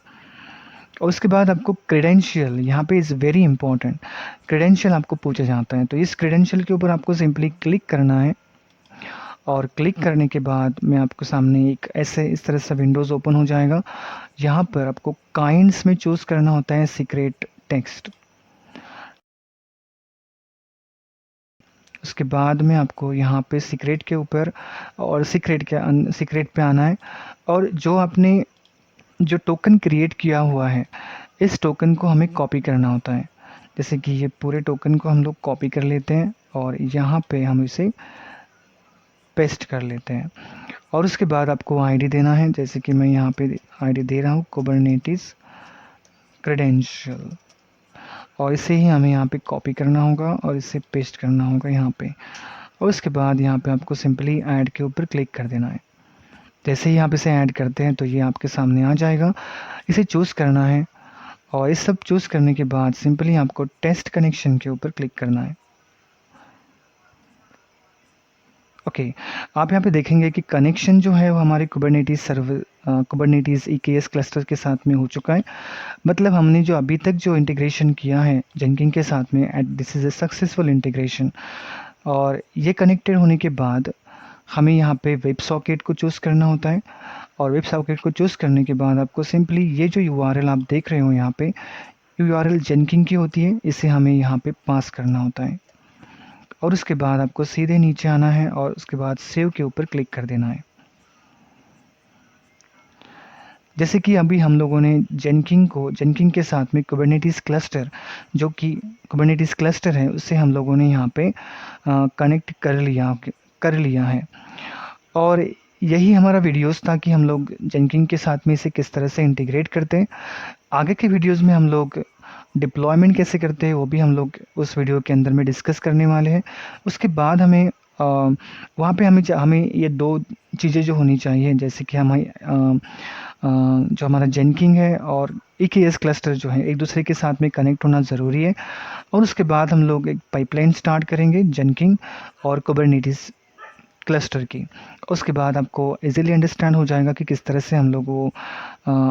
और उसके बाद आपको क्रेडेंशियल, यहाँ पे इज़ वेरी इंपॉर्टेंट, क्रेडेंशियल आपको पूछा जाता है, तो इस क्रेडेंशियल के ऊपर आपको सिंपली क्लिक करना है, और क्लिक करने के बाद में आपको सामने एक इस तरह से विंडोज़ ओपन हो जाएगा। यहाँ पर आपको काइंड्स में चूज़ करना होता है सीक्रेट टेक्स्ट। उसके बाद में आपको यहाँ पे सीक्रेट के ऊपर और सीक्रेट पे आना है, और जो टोकन क्रिएट किया हुआ है, इस टोकन को हमें कॉपी करना होता है। जैसे कि ये पूरे टोकन को हम लोग कॉपी कर लेते हैं, और यहाँ पे हम इसे पेस्ट कर लेते हैं। और उसके बाद आपको आईडी देना है, जैसे कि मैं यहाँ पे आईडी दे रहा हूँ कुबरनेटिस क्रेडेंशियल, और इसे ही हमें यहाँ पे कॉपी करना होगा और इसे पेस्ट करना होगा यहाँ पे। और उसके बाद यहाँ पे आपको सिंपली ऐड के ऊपर क्लिक कर देना है। जैसे ही आप इसे ऐड करते हैं तो ये आपके सामने आ जाएगा, इसे चूज़ करना है, और इस सब चूज़ करने के बाद सिंपली आपको टेस्ट कनेक्शन के ऊपर क्लिक करना है। ओके, आप यहाँ पे देखेंगे कि कनेक्शन जो है वो हमारे कुबरनेटिस EKS क्लस्टर के साथ में हो चुका है। मतलब हमने जो अभी तक जो इंटीग्रेशन किया है जेनकिन के साथ में, at this is a successful integration. और ये कनेक्टेड होने के बाद हमें यहाँ पे वेब सॉकेट को चूज़ करना होता है, और वेब सॉकेट को चूज़ करने के बाद आपको सिंपली ये जो यूआरएल आप देख रहे हो यहाँ पे, यूआरएल जेनकिन की होती है, इसे हमें यहाँ पे पास करना होता है। और उसके बाद आपको सीधे नीचे आना है, और उसके बाद सेव के ऊपर क्लिक कर देना है। जैसे कि अभी हम लोगों ने जेनकिन के साथ में कुबरनेटिस क्लस्टर, जो कि कुबरनेटिस क्लस्टर है, उससे हम लोगों ने यहाँ पे कनेक्ट कर लिया है। और यही हमारा वीडियोस था कि हम लोग जेनकिन के साथ में इसे किस तरह से इंटीग्रेट करते हैं। आगे के वीडियोस में हम लोग डिप्लॉयमेंट कैसे करते हैं वो भी हम लोग उस वीडियो के अंदर में डिस्कस करने वाले हैं। उसके बाद हमें वहाँ पे हमें ये दो चीज़ें जो होनी चाहिए, जैसे कि जो हमारा जेनकिन है और EKS क्लस्टर जो है एक दूसरे के साथ में कनेक्ट होना ज़रूरी है। और उसके बाद हम लोग एक पाइपलाइन स्टार्ट करेंगे जेनकिन और कुबरनेटिस क्लस्टर की। उसके बाद आपको इजीली अंडरस्टैंड हो जाएगा कि किस तरह से हम लोग वो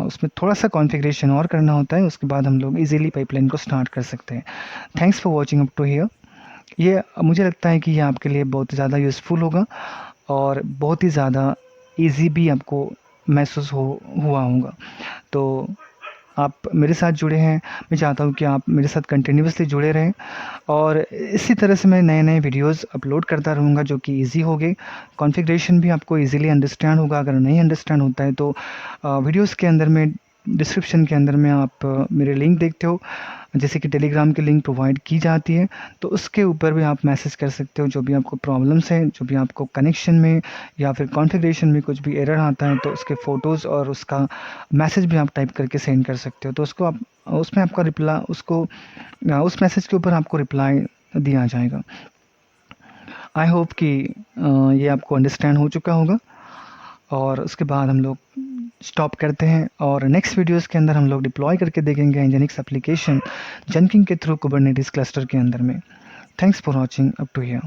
उसमें थोड़ा सा कॉन्फ़िगरेशन और करना होता है। उसके बाद हम लोग इजीली पाइपलाइन को स्टार्ट कर सकते हैं। Thanks for watching up to here. ये मुझे लगता है कि ये आपके लिए बहुत ज़्यादा यूज़फुल होगा और बहुत ही ज़्यादा ईजी भी आपको महसूस हुआ होगा। तो आप मेरे साथ जुड़े हैं, मैं चाहता हूँ कि आप मेरे साथ कंटिन्यूसली जुड़े रहें और इसी तरह से मैं नए नए वीडियोस अपलोड करता रहूँगा जो कि इजी होंगे। कॉन्फ़िगरेशन भी आपको इजीली अंडरस्टैंड होगा। अगर नहीं अंडरस्टैंड होता है तो वीडियोस के अंदर में डिस्क्रिप्शन के अंदर में आप मेरे लिंक देखते हो, जैसे कि टेलीग्राम की लिंक प्रोवाइड की जाती है, तो उसके ऊपर भी आप मैसेज कर सकते हो। जो भी आपको प्रॉब्लम्स हैं, जो भी आपको कनेक्शन में या फिर कॉन्फ़िगरेशन में कुछ भी एरर आता है, तो उसके फ़ोटोज़ और उसका मैसेज भी आप टाइप करके सेंड कर सकते हो। तो उसको आप उसमें आपका रिप्लाई उस मैसेज के ऊपर आपको रिप्लाई दिया जाएगा। आई होप कि ये आपको अंडरस्टैंड हो चुका होगा। और उसके बाद हम लोग स्टॉप करते हैं और नेक्स्ट वीडियोस के अंदर हम लोग डिप्लॉय करके देखेंगे nginx एप्लीकेशन जेनकिन के थ्रू कुबरनेटिस क्लस्टर के अंदर में। Thanks for watching up to here.